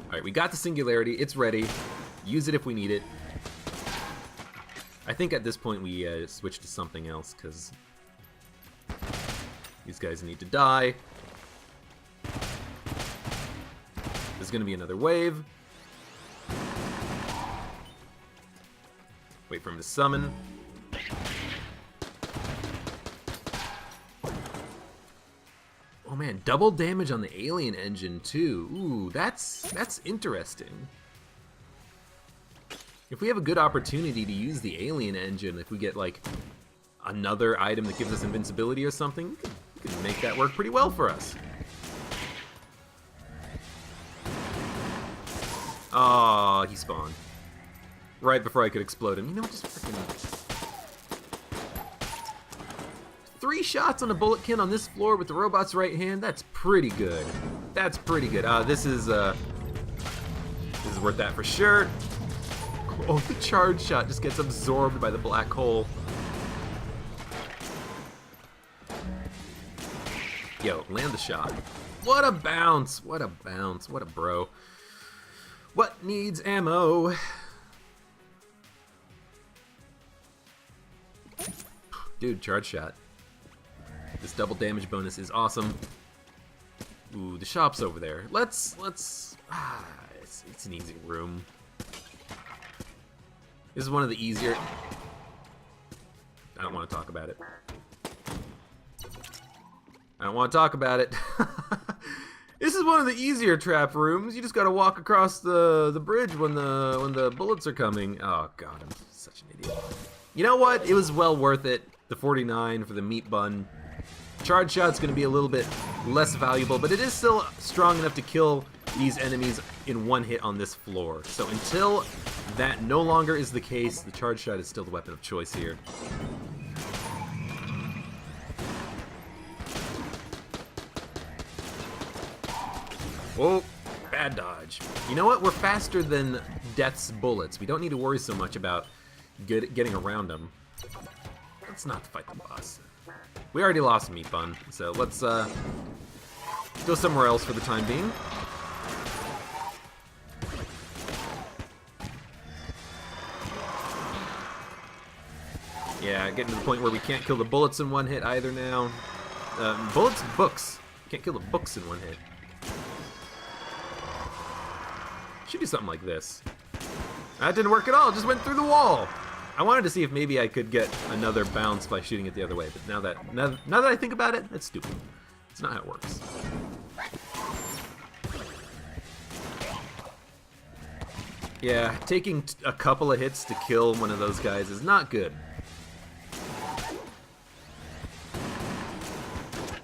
Speaker 1: Alright, we got the singularity, it's ready. Use it if we need it. I think at this point we switch to something else, because these guys need to die. There's going to be another wave. Wait for him to summon. Oh man, double damage on the alien engine too. Ooh, that's interesting. If we have a good opportunity to use the alien engine, if we get like another item that gives us invincibility or something, we can make that work pretty well for us. Oh, he spawned. Right before I could explode him. You know what, just freaking... 3 shots on a bulletkin on this floor with the robot's right hand, that's pretty good. That's pretty good. This is worth that for sure. Oh, the charge shot just gets absorbed by the black hole. Yo, land the shot. What a bounce! What a bounce! What a bro. What needs ammo? Dude, charge shot. This double damage bonus is awesome. Ooh, the shop's over there. It's an easy room. This is one of the easier... I don't want to talk about it. I don't want to talk about it. This is one of the easier trap rooms. You just gotta walk across the bridge when the bullets are coming. Oh god, I'm such an idiot. You know what? It was well worth it. The 49 for the meat bun. Charge shot's gonna be a little bit less valuable, but it is still strong enough to kill these enemies in one hit on this floor. So until that no longer is the case, the charge shot is still the weapon of choice here. Whoa, bad dodge. You know what? We're faster than Death's bullets. We don't need to worry so much about getting around them. Let's not fight the boss. We already lost meat bun, so let's go somewhere else for the time being. Yeah, getting to the point where we can't kill the bullets in one hit either now. Books. Can't kill the books in one hit. Should do something like this. That didn't work at all, it just went through the wall. I wanted to see if maybe I could get another bounce by shooting it the other way, but now that I think about it, that's stupid. It's not how it works. Yeah, taking a couple of hits to kill one of those guys is not good.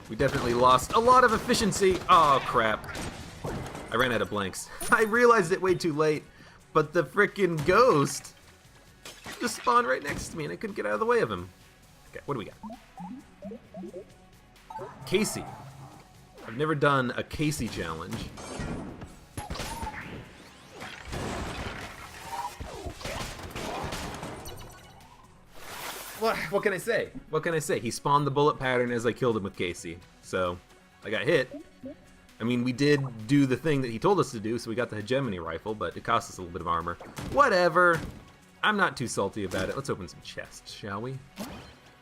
Speaker 1: We definitely lost a lot of efficiency. Oh, crap. I ran out of blanks. I realized it way too late, but the frickin' ghost just spawned right next to me and I couldn't get out of the way of him. Okay, what do we got? Casey. I've never done a Casey challenge. What can I say? What can I say? He spawned the bullet pattern as I killed him with Casey. So, I got hit. I mean, we did do the thing that he told us to do, so we got the hegemony rifle, but it cost us a little bit of armor. Whatever. I'm not too salty about it. Let's open some chests, shall we?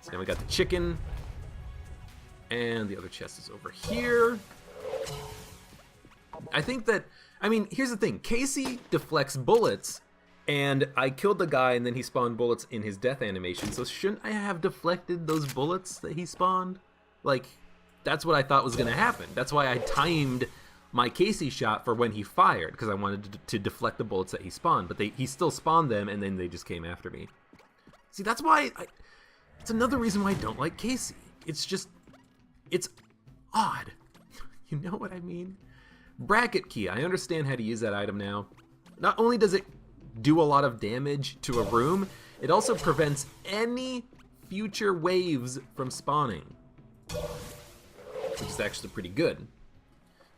Speaker 1: So now we got the chicken. And the other chest is over here. I think that, I mean, here's the thing. Casey deflects bullets, and I killed the guy, and then he spawned bullets in his death animation. So shouldn't I have deflected those bullets that he spawned? Like, that's what I thought was going to happen. That's why I timed my Casey shot for when he fired, because I wanted to deflect the bullets that he spawned. But he still spawned them, and then they just came after me. See, that's why it's another reason why I don't like Casey. It's just, it's odd. You know what I mean? Bracket key. I understand how to use that item now. Not only does it do a lot of damage to a room, it also prevents any future waves from spawning, which is actually pretty good.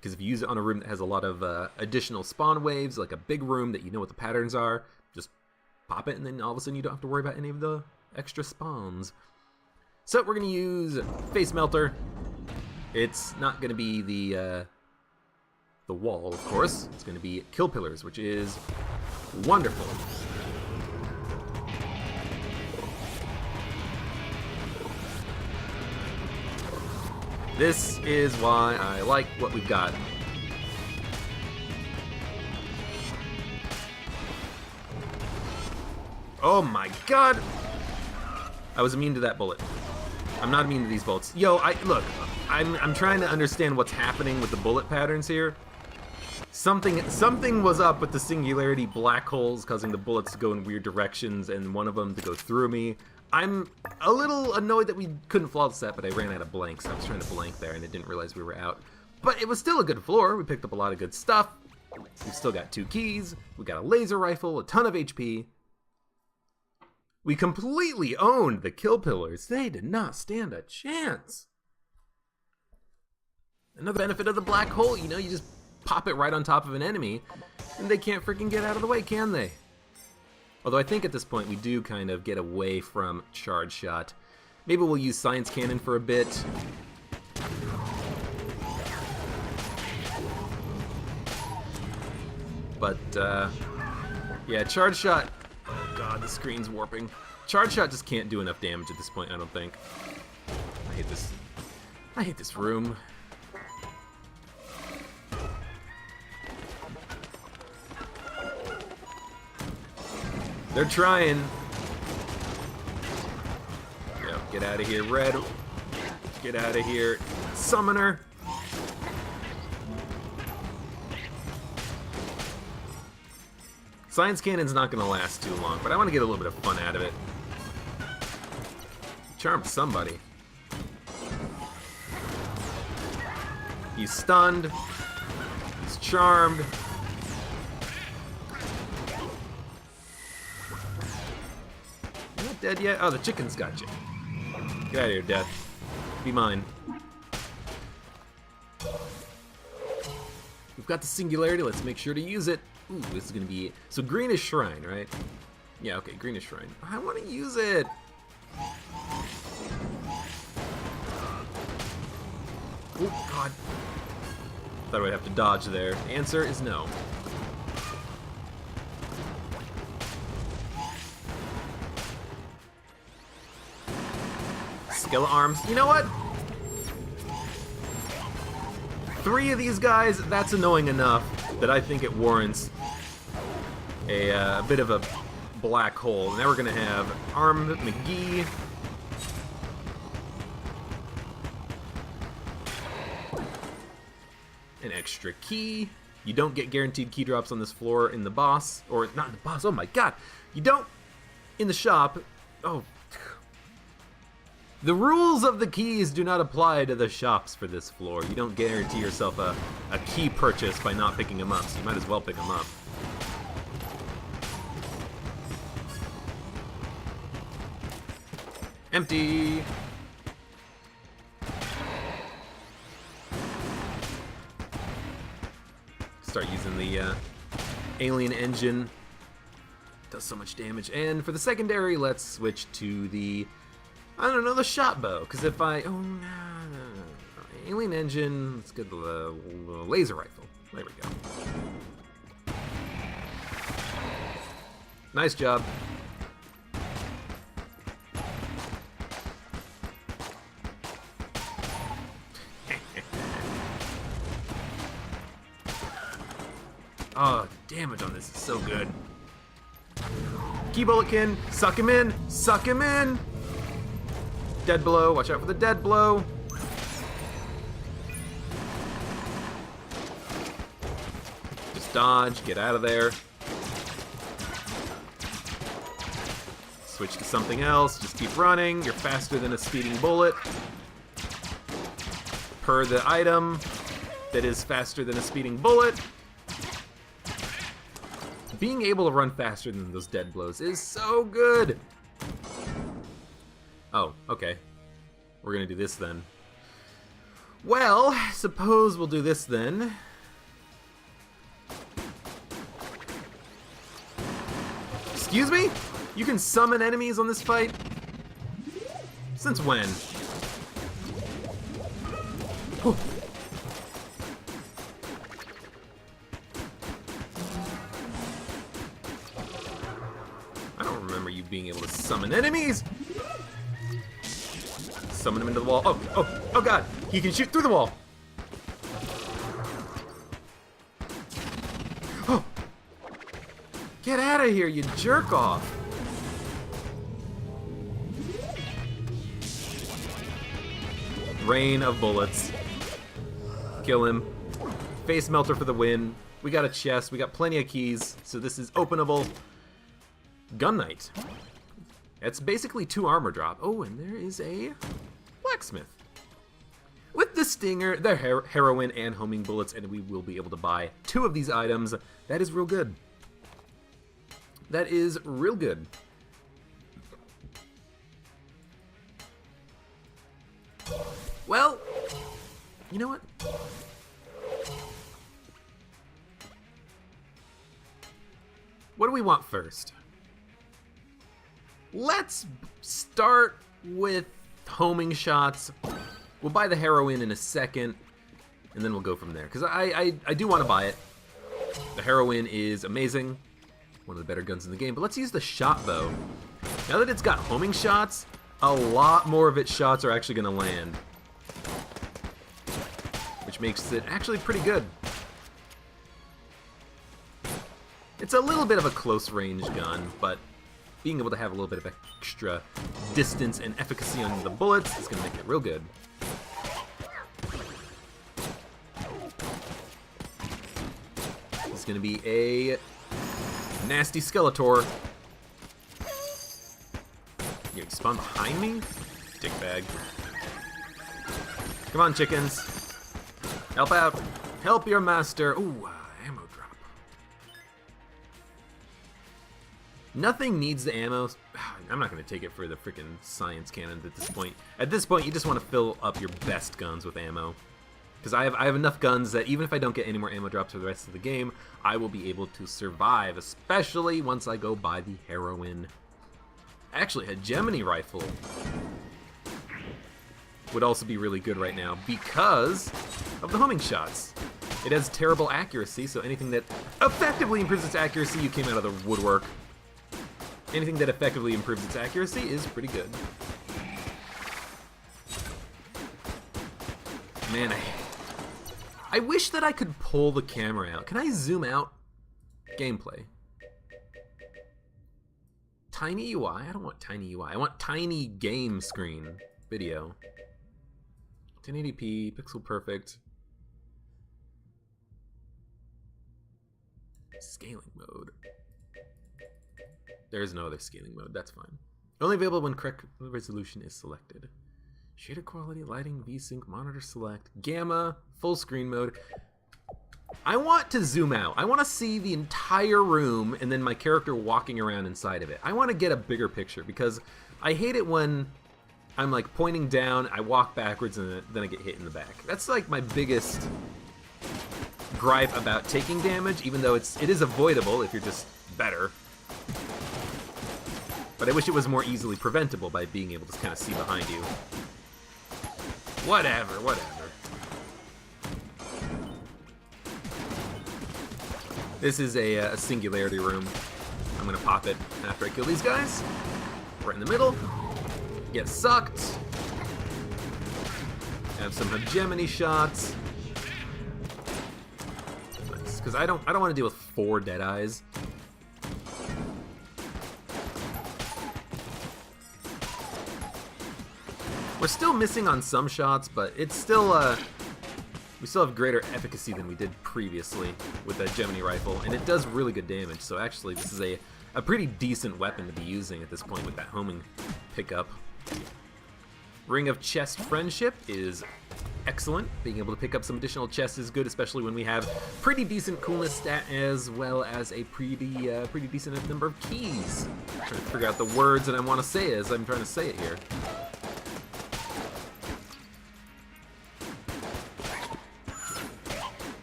Speaker 1: Because if you use it on a room that has a lot of additional spawn waves, like a big room that you know what the patterns are, just pop it and then all of a sudden you don't have to worry about any of the extra spawns. So we're going to use Face Melter. It's not going to be the wall, of course. It's going to be Kill Pillars, which is wonderful. This is why I like what we've got. Oh my god! I was immune to that bullet. I'm not immune to these bullets. Yo, look, I'm trying to understand what's happening with the bullet patterns here. Something was up with the singularity black holes causing the bullets to go in weird directions and one of them to go through me. I'm a little annoyed that we couldn't flawless that, but I ran out of blanks. I was trying to blank there and I didn't realize we were out. But it was still a good floor. We picked up a lot of good stuff. We've still got 2 keys. We got a laser rifle, a ton of HP. We completely owned the Kill Pillars. They did not stand a chance. Another benefit of the black hole, you know, you just pop it right on top of an enemy, and they can't freaking get out of the way, can they? Although I think at this point we do kind of get away from Charge Shot. Maybe we'll use Science Cannon for a bit. But, yeah, Charge Shot... Oh god, the screen's warping. Charge Shot just can't do enough damage at this point, I don't think. I hate this. I hate this room. They're trying. Yeah, get out of here, Red. Get out of here, Summoner. Science Cannon's not going to last too long, but I want to get a little bit of fun out of it. Charmed somebody. He's stunned. He's charmed. You not dead yet? Oh, the chicken's got you. Get out of here, Death. Be mine. We've got the singularity. Let's make sure to use it. Ooh, this is gonna be... So green is Shrine, right? Yeah, okay, green is Shrine. I want to use it! Oh, God. Thought I'd have to dodge there. The answer is no. Skeleton arms. You know what? 3 of these guys, that's annoying enough that I think it warrants a bit of a black hole. Now we're going to have Arm McGee. An extra key. You don't get guaranteed key drops on this floor in the boss. Or, not in the boss, oh my god. You don't in the shop. Oh. The rules of the keys do not apply to the shops for this floor. You don't guarantee yourself a key purchase by not picking them up, so you might as well pick them up. Empty! Start using the alien engine. Does so much damage. And for the secondary, let's switch to the, I don't know, the shot bow. Because if I, oh no, alien engine, let's get the laser rifle. There we go. Nice job. Oh, damage on this is so good. Key Bulletkin, suck him in, suck him in. Dead blow, watch out for the dead blow. Just dodge, get out of there. Switch to something else, just keep running. You're faster than a speeding bullet. Per the item that is faster than a speeding bullet. Being able to run faster than those dead blows is so good. Oh, okay. We're gonna do this then. Well, suppose we'll do this then. Excuse me? You can summon enemies on this fight? Since when? Whew. Being able to summon enemies. Summon him into the wall. Oh god, he can shoot through the wall. Oh, get out of here, you jerk off. Rain of bullets. Kill him. Face melter for the win. We got a chest, we got plenty of keys, so this is openable. Gun Knight. It's basically 2 armor drop. Oh, and there is a blacksmith. With the stinger, the heroin, and homing bullets, and we will be able to buy 2 of these items. That is real good. That is real good. Well, you know what? What do we want first? Let's start with homing shots. We'll buy the heroin in a second, and then we'll go from there. Because I do want to buy it. The heroin is amazing. One of the better guns in the game. But let's use the shot bow. Now that it's got homing shots, a lot more of its shots are actually going to land. Which makes it actually pretty good. It's a little bit of a close range gun, but being able to have a little bit of extra distance and efficacy on the bullets is going to make it real good. It's going to be a nasty Skeletor. You spawn behind me? Dickbag. Come on, chickens. Help out. Help your master. Ooh, ammo drop. Nothing needs the ammo. I'm not going to take it for the freaking science cannon at this point. At this point, you just want to fill up your best guns with ammo. Because I have enough guns that even if I don't get any more ammo drops for the rest of the game, I will be able to survive, especially once I go buy the heroin. Actually, a Gemini rifle would also be really good right now because of the homing shots. It has terrible accuracy, so anything that effectively improves its accuracy, you came out of the woodwork. Anything that effectively improves its accuracy is pretty good. Man, I wish that I could pull the camera out. Can I zoom out? Gameplay. Tiny UI? I don't want tiny UI. I want tiny game screen video. 1080p, pixel perfect. Scaling mode. There is no other scaling mode, that's fine. Only available when correct resolution is selected. Shader quality, lighting, VSync, monitor select, gamma, full screen mode. I want to zoom out. I want to see the entire room and then my character walking around inside of it. I want to get a bigger picture because I hate it when I'm like pointing down, I walk backwards, and then I get hit in the back. That's like my biggest gripe about taking damage, even though it is avoidable if you're just better. But I wish it was more easily preventable by being able to kind of see behind you. Whatever. This is a singularity room. I'm gonna pop it after I kill these guys. Right in the middle. Get sucked. Have some hegemony shots. Nice, because I don't want to deal with 4 dead eyes. We're still missing on some shots, but it's still we still have greater efficacy than we did previously with that Gemini rifle, and it does really good damage. So actually, this is a pretty decent weapon to be using at this point with that homing pickup. Ring of Chest Friendship is excellent. Being able to pick up some additional chests is good, especially when we have pretty decent coolness stat as well as a pretty decent number of keys. I'm trying to figure out the words that I want to say as I'm trying to say it here.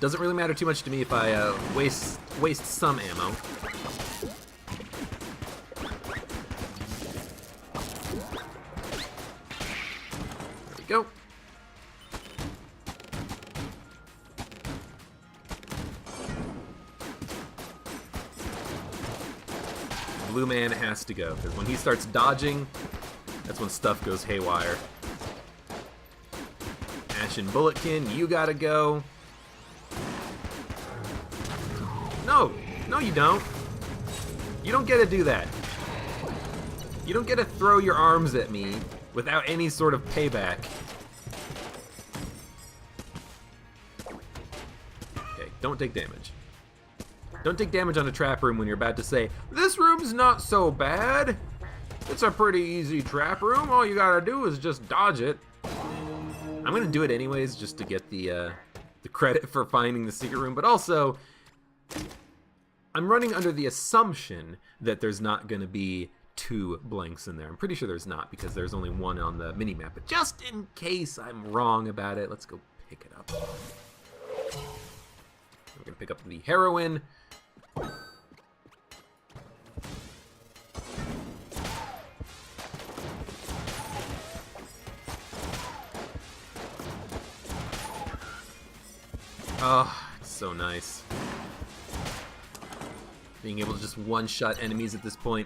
Speaker 1: Doesn't really matter too much to me if I waste some ammo. There we go. Blue man has to go, because when he starts dodging, that's when stuff goes haywire. Ashen Bulletkin, you gotta go. No, you don't. You don't get to do that. You don't get to throw your arms at me without any sort of payback. Okay, don't take damage. Don't take damage on a trap room when you're about to say, this room's not so bad. It's a pretty easy trap room. All you gotta do is just dodge it. I'm gonna do it anyways just to get the credit for finding the secret room, but also I'm running under the assumption that there's not going to be 2 blanks in there. I'm pretty sure there's not, because there's only 1 on the mini-map. But just in case I'm wrong about it, let's go pick it up. We're going to pick up the heroin. Oh, it's so nice. Being able to just one-shot enemies at this point.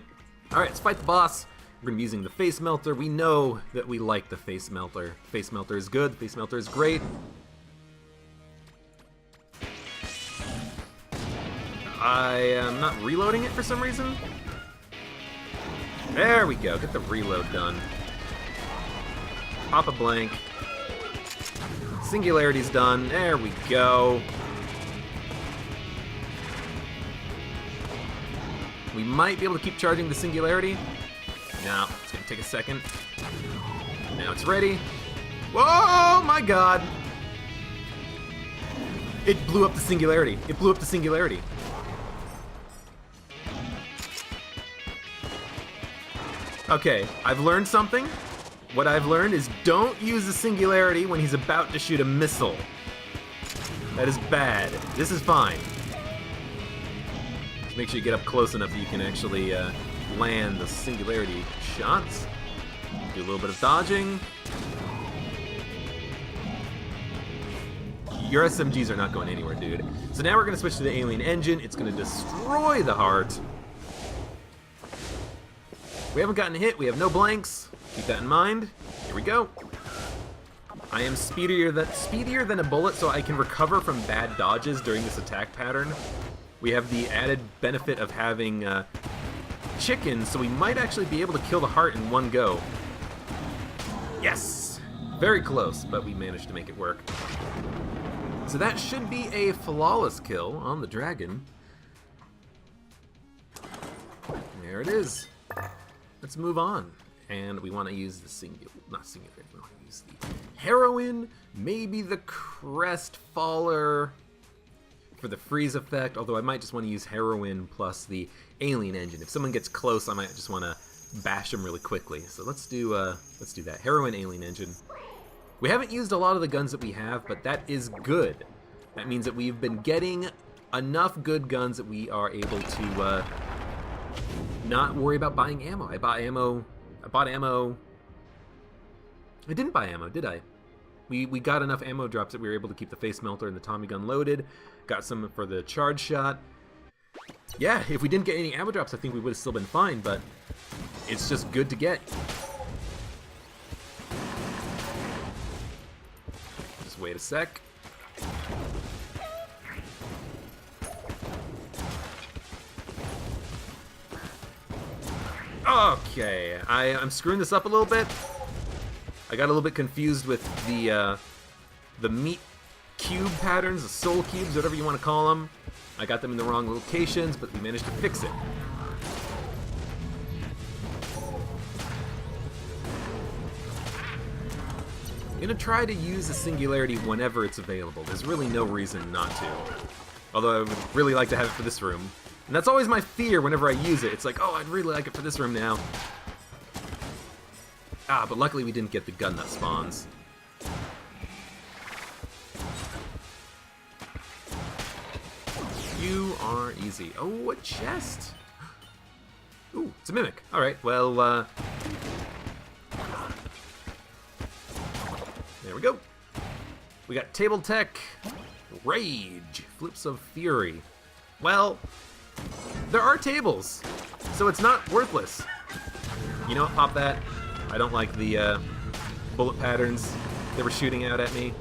Speaker 1: Alright, let's fight the boss. We're going to be using the Face Melter. We know that we like the Face Melter. Face Melter is good. The Face Melter is great. I am not reloading it for some reason. There we go. Get the reload done. Pop a blank. Singularity's done. There we go. We might be able to keep charging the Singularity. No, it's going to take a second. Now it's ready. Whoa, my god! It blew up the Singularity. It blew up the Singularity. Okay, I've learned something. What I've learned is don't use the Singularity when he's about to shoot a missile. That is bad. This is fine. Make sure you get up close enough that you can actually land the Singularity shots. Do a little bit of dodging. Your SMGs are not going anywhere, dude. So now we're going to switch to the Alien Engine. It's going to destroy the heart. We haven't gotten hit. We have no blanks. Keep that in mind. Here we go. I am speedier than a bullet, so I can recover from bad dodges during this attack pattern. We have the added benefit of having chicken, so we might actually be able to kill the heart in one go. Yes! Very close, but we managed to make it work. So that should be a flawless kill on the dragon. There it is. Let's move on. And we want to use the not singular, we want to use the heroin, maybe the crest faller for the freeze effect, although I might just want to use heroin plus the alien engine. If someone gets close, I might just want to bash them really quickly. So let's do that. Heroin alien engine. We haven't used a lot of the guns that we have, but that is good. That means that we've been getting enough good guns that we are able to not worry about buying ammo. I bought ammo. I didn't buy ammo, did I? We got enough ammo drops that we were able to keep the face melter and the Tommy gun loaded. Got some for the charge shot. Yeah, if we didn't get any ammo drops, I think we would have still been fine, but it's just good to get. Just wait a sec. Okay, I'm screwing this up a little bit. I got a little bit confused with the meat cube patterns, the soul cubes, whatever you want to call them. I got them in the wrong locations, but we managed to fix it. I'm gonna try to use the singularity whenever it's available. There's really no reason not to. Although I would really like to have it for this room. And that's always my fear whenever I use it. It's like, oh, I'd really like it for this room now. Ah, but luckily we didn't get the gun that spawns. You are easy. Oh, a chest! Ooh, it's a mimic. Alright, well, there we go. We got table tech, rage, flips of fury. Well, there are tables, so it's not worthless. You know what, pop that. I don't like the bullet patterns they were shooting out at me.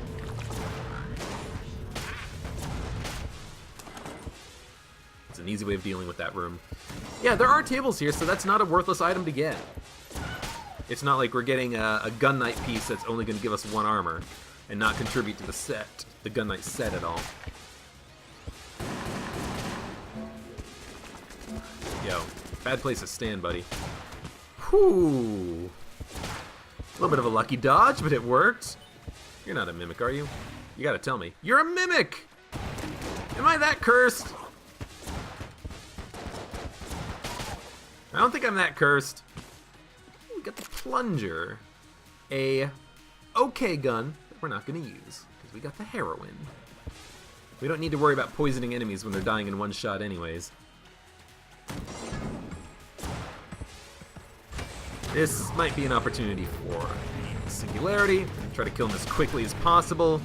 Speaker 1: It's an easy way of dealing with that room. Yeah, there are tables here, so that's not a worthless item to get. It's not like we're getting a gun knight piece that's only going to give us 1 armor and not contribute to the set, the gun knight set at all. Yo, bad place to stand, buddy. Whew. A little bit of a lucky dodge, but it worked. You're not a mimic, are you? You gotta tell me. You're a mimic! Am I that cursed? I don't think I'm that cursed. We got the plunger. A okay gun that we're not gonna use, because we got the heroin. We don't need to worry about poisoning enemies when they're dying in one shot anyways. This might be an opportunity for singularity. Try to kill him as quickly as possible.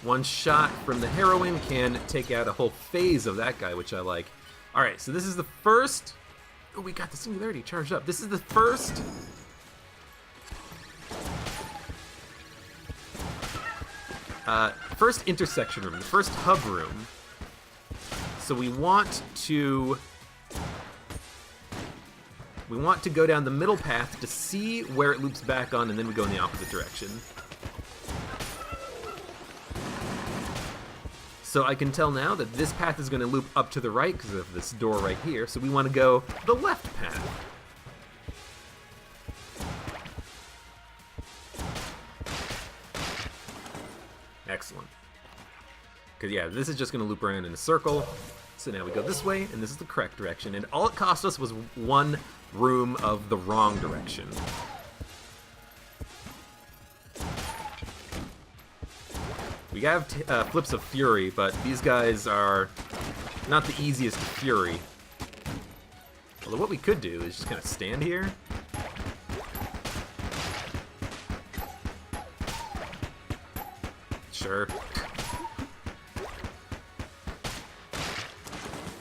Speaker 1: One shot from the heroin can take out a whole phase of that guy, which I like. Alright, so this is the first... Oh, we got the singularity charged up. This is the first... first intersection room, the first hub room. So we want to go down the middle path to see where it loops back on, and then we go in the opposite direction. So I can tell now that this path is going to loop up to the right because of this door right here, so we want to go the left path. Excellent. Because, yeah, this is just going to loop around in a circle. So now we go this way, and this is the correct direction. And all it cost us was 1 room of the wrong direction. We have flips of fury, but these guys are not the easiest to fury. Although what we could do is just kind of stand here. Sure.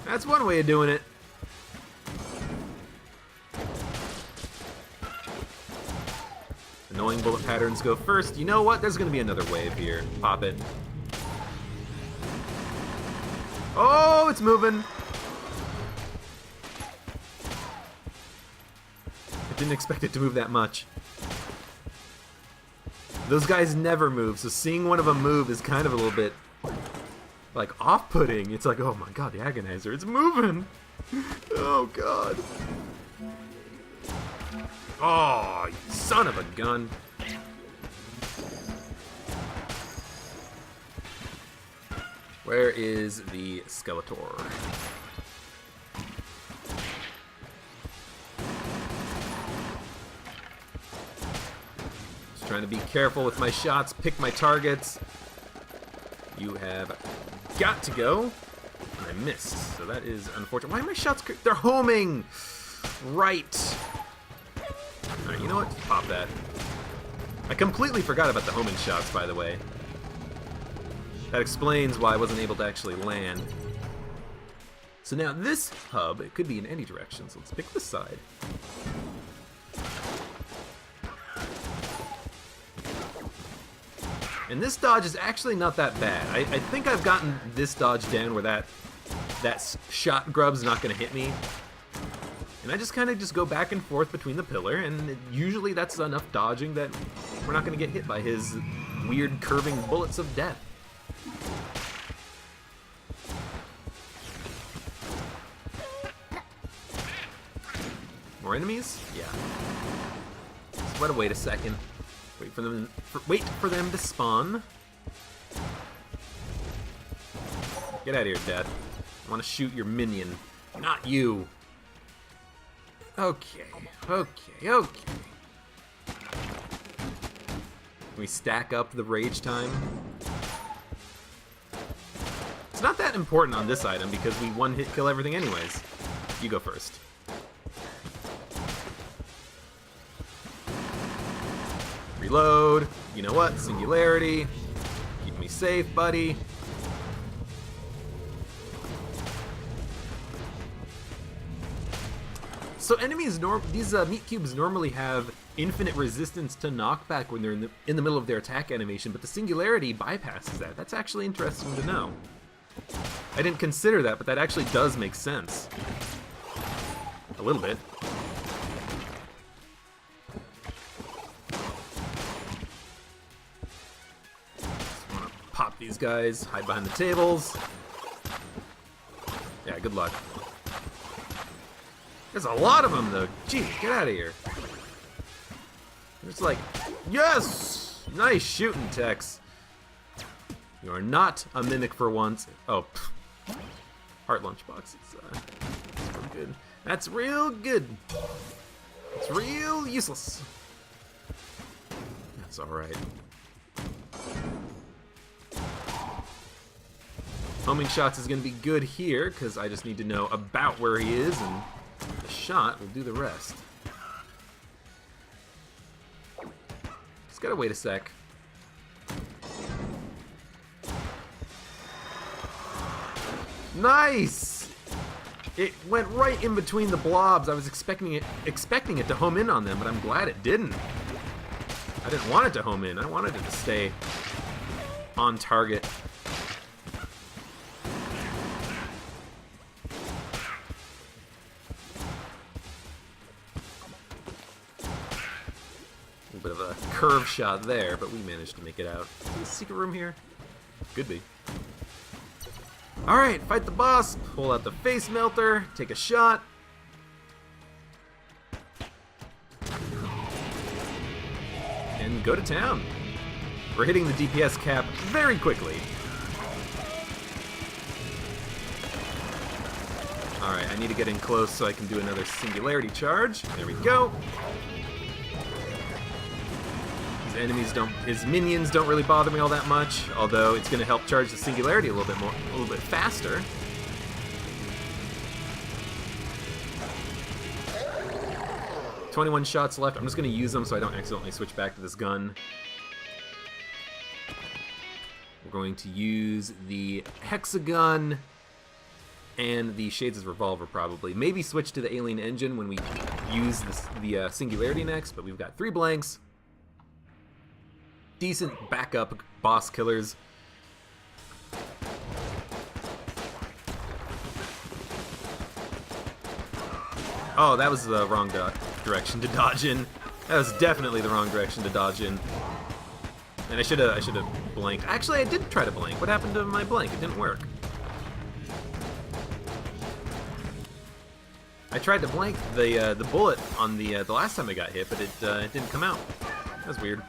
Speaker 1: That's one way of doing it. Annoying bullet patterns go first. You know what? There's going to be another wave here. Pop it. Oh, it's moving. I didn't expect it to move that much. Those guys never move, so seeing one of them move is kind of a little bit, like, off-putting. It's like, oh my god, the Agonizer, it's moving! Oh god. Oh, you son of a gun. Where is the Skeletor? Just trying to be careful with my shots, pick my targets. You have got to go. I missed, so that is unfortunate. Why are my shots? They're homing! Right. Alright, you know what? Just pop that. I completely forgot about the homing shots, by the way. That explains why I wasn't able to actually land. So now this hub, it could be in any direction, so let's pick this side. And this dodge is actually not that bad. I think I've gotten this dodge down where that shot grub's not going to hit me. And I just kind of go back and forth between the pillar, and usually that's enough dodging that we're not going to get hit by his weird curving bullets of death. More enemies? Yeah. So let wait a second. Wait for them to spawn. Get out of here, Death. I want to shoot your minion, not you. Okay. Can we stack up the rage time? It's not that important on this item because we one-hit kill everything anyways. You go first. Reload. You know what? Singularity. Keep me safe, buddy. So enemies, these meat cubes normally have infinite resistance to knockback when they're in the middle of their attack animation, but the singularity bypasses that. That's actually interesting to know. I didn't consider that, but that actually does make sense. A little bit. Just wanna pop these guys, hide behind the tables. Yeah, good luck. There's a lot of them, though. Gee, get out of here. It's like, yes! Nice shooting, Tex. You are not a mimic for once. Oh, pff. Heart lunchbox. It's real good. That's real good. It's real useless. That's alright. Homing shots is going to be good here, because I just need to know about where he is, and the shot will do the rest. Just gotta wait a sec. Nice! It went right in between the blobs. I was expecting it to home in on them, but I'm glad it didn't. I didn't want it to home in. I wanted it to stay on target. Bit of a curve shot there, but we managed to make it out. Is there a secret room here? Could be. Alright, fight the boss, pull out the face melter, take a shot. And go to town. We're hitting the DPS cap very quickly. Alright, I need to get in close so I can do another singularity charge. There we go. His minions don't really bother me all that much, although it's going to help charge the singularity a little bit faster. "21 shots left. I'm just going to use them so I don't accidentally switch back to this gun. We're going to use the hexagon and the Shades' revolver probably. Maybe switch to the alien engine when we use the singularity next, but we've got 3 blanks. Decent backup boss killers. Oh, that was the wrong direction to dodge in. That was definitely the wrong direction to dodge in. And I should have blanked. Actually, I did try to blank. What happened to my blank? It didn't work. I tried to blank the bullet on the last time I got hit, but it didn't come out. That was weird.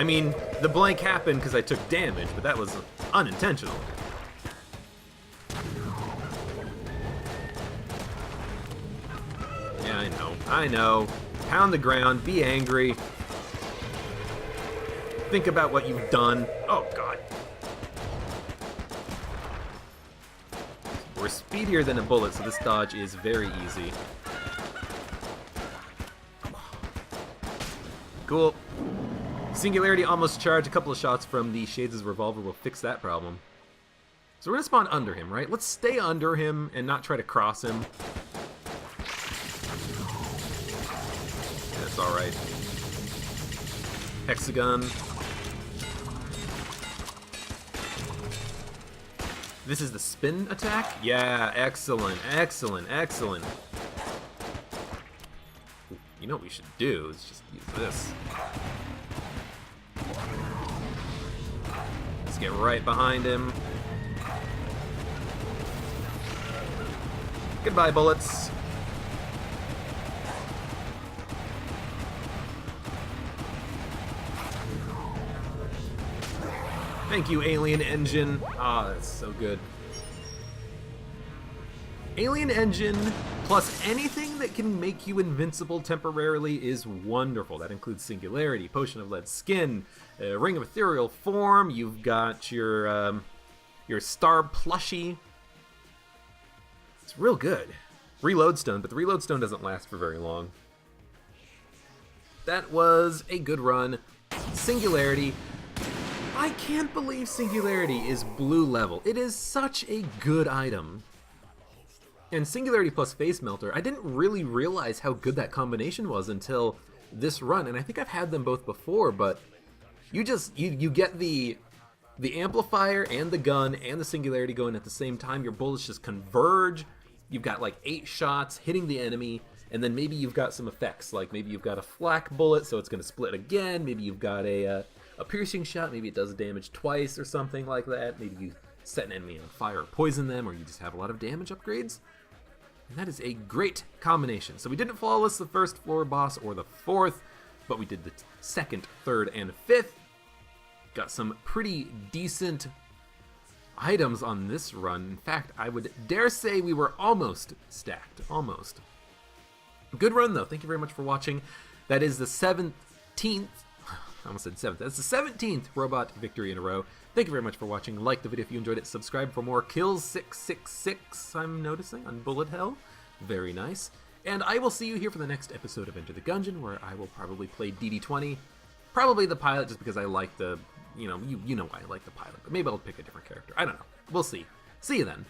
Speaker 1: I mean, the blank happened because I took damage, but that was unintentional. Yeah, I know. Pound the ground, be angry. Think about what you've done. Oh, God. We're speedier than a bullet, so this dodge is very easy. Cool. Singularity almost charged. A couple of shots from the Shades' revolver will fix that problem. So we're gonna spawn under him, right? Let's stay under him and not try to cross him. That's alright. Hexagon. This is the spin attack? Yeah, excellent, excellent, excellent. You know what we should do is just use this. Let's get right behind him. Goodbye, bullets. Thank you, Alien Engine. Ah, that's so good. Alien Engine plus anything that can make you invincible temporarily is wonderful. That includes Singularity, Potion of Lead Skin, Ring of Ethereal Form. You've got your Star Plushie. It's real good. Reload Stone, but the Reload Stone doesn't last for very long. That was a good run. Singularity. I can't believe Singularity is blue level. It is such a good item. And Singularity plus Face Melter, I didn't really realize how good that combination was until this run, and I think I've had them both before, but you get the amplifier and the gun and the Singularity going at the same time. Your bullets just converge. You've got like 8 shots hitting the enemy, and then maybe you've got some effects, like maybe you've got a flak bullet, so it's going to split again. Maybe you've got a piercing shot, maybe it does damage twice or something like that. Maybe you set an enemy on fire or poison them, or you just have a lot of damage upgrades. And that is a great combination. So we didn't flawless the first floor boss or the fourth, but we did the second, third, and fifth. Got some pretty decent items on this run. In fact, I would dare say we were almost stacked. Almost. Good run, though. Thank you very much for watching. That is the 17th. I almost said 7th. That's the 17th robot victory in a row. Thank you very much for watching. Like the video if you enjoyed it. Subscribe for more kills. 666, I'm noticing, on Bullet Hell. Very nice. And I will see you here for the next episode of Enter the Gungeon, where I will probably play DD20. Probably the pilot, just because I like the, you know why I like the pilot. But maybe I'll pick a different character. I don't know. We'll see. See you then.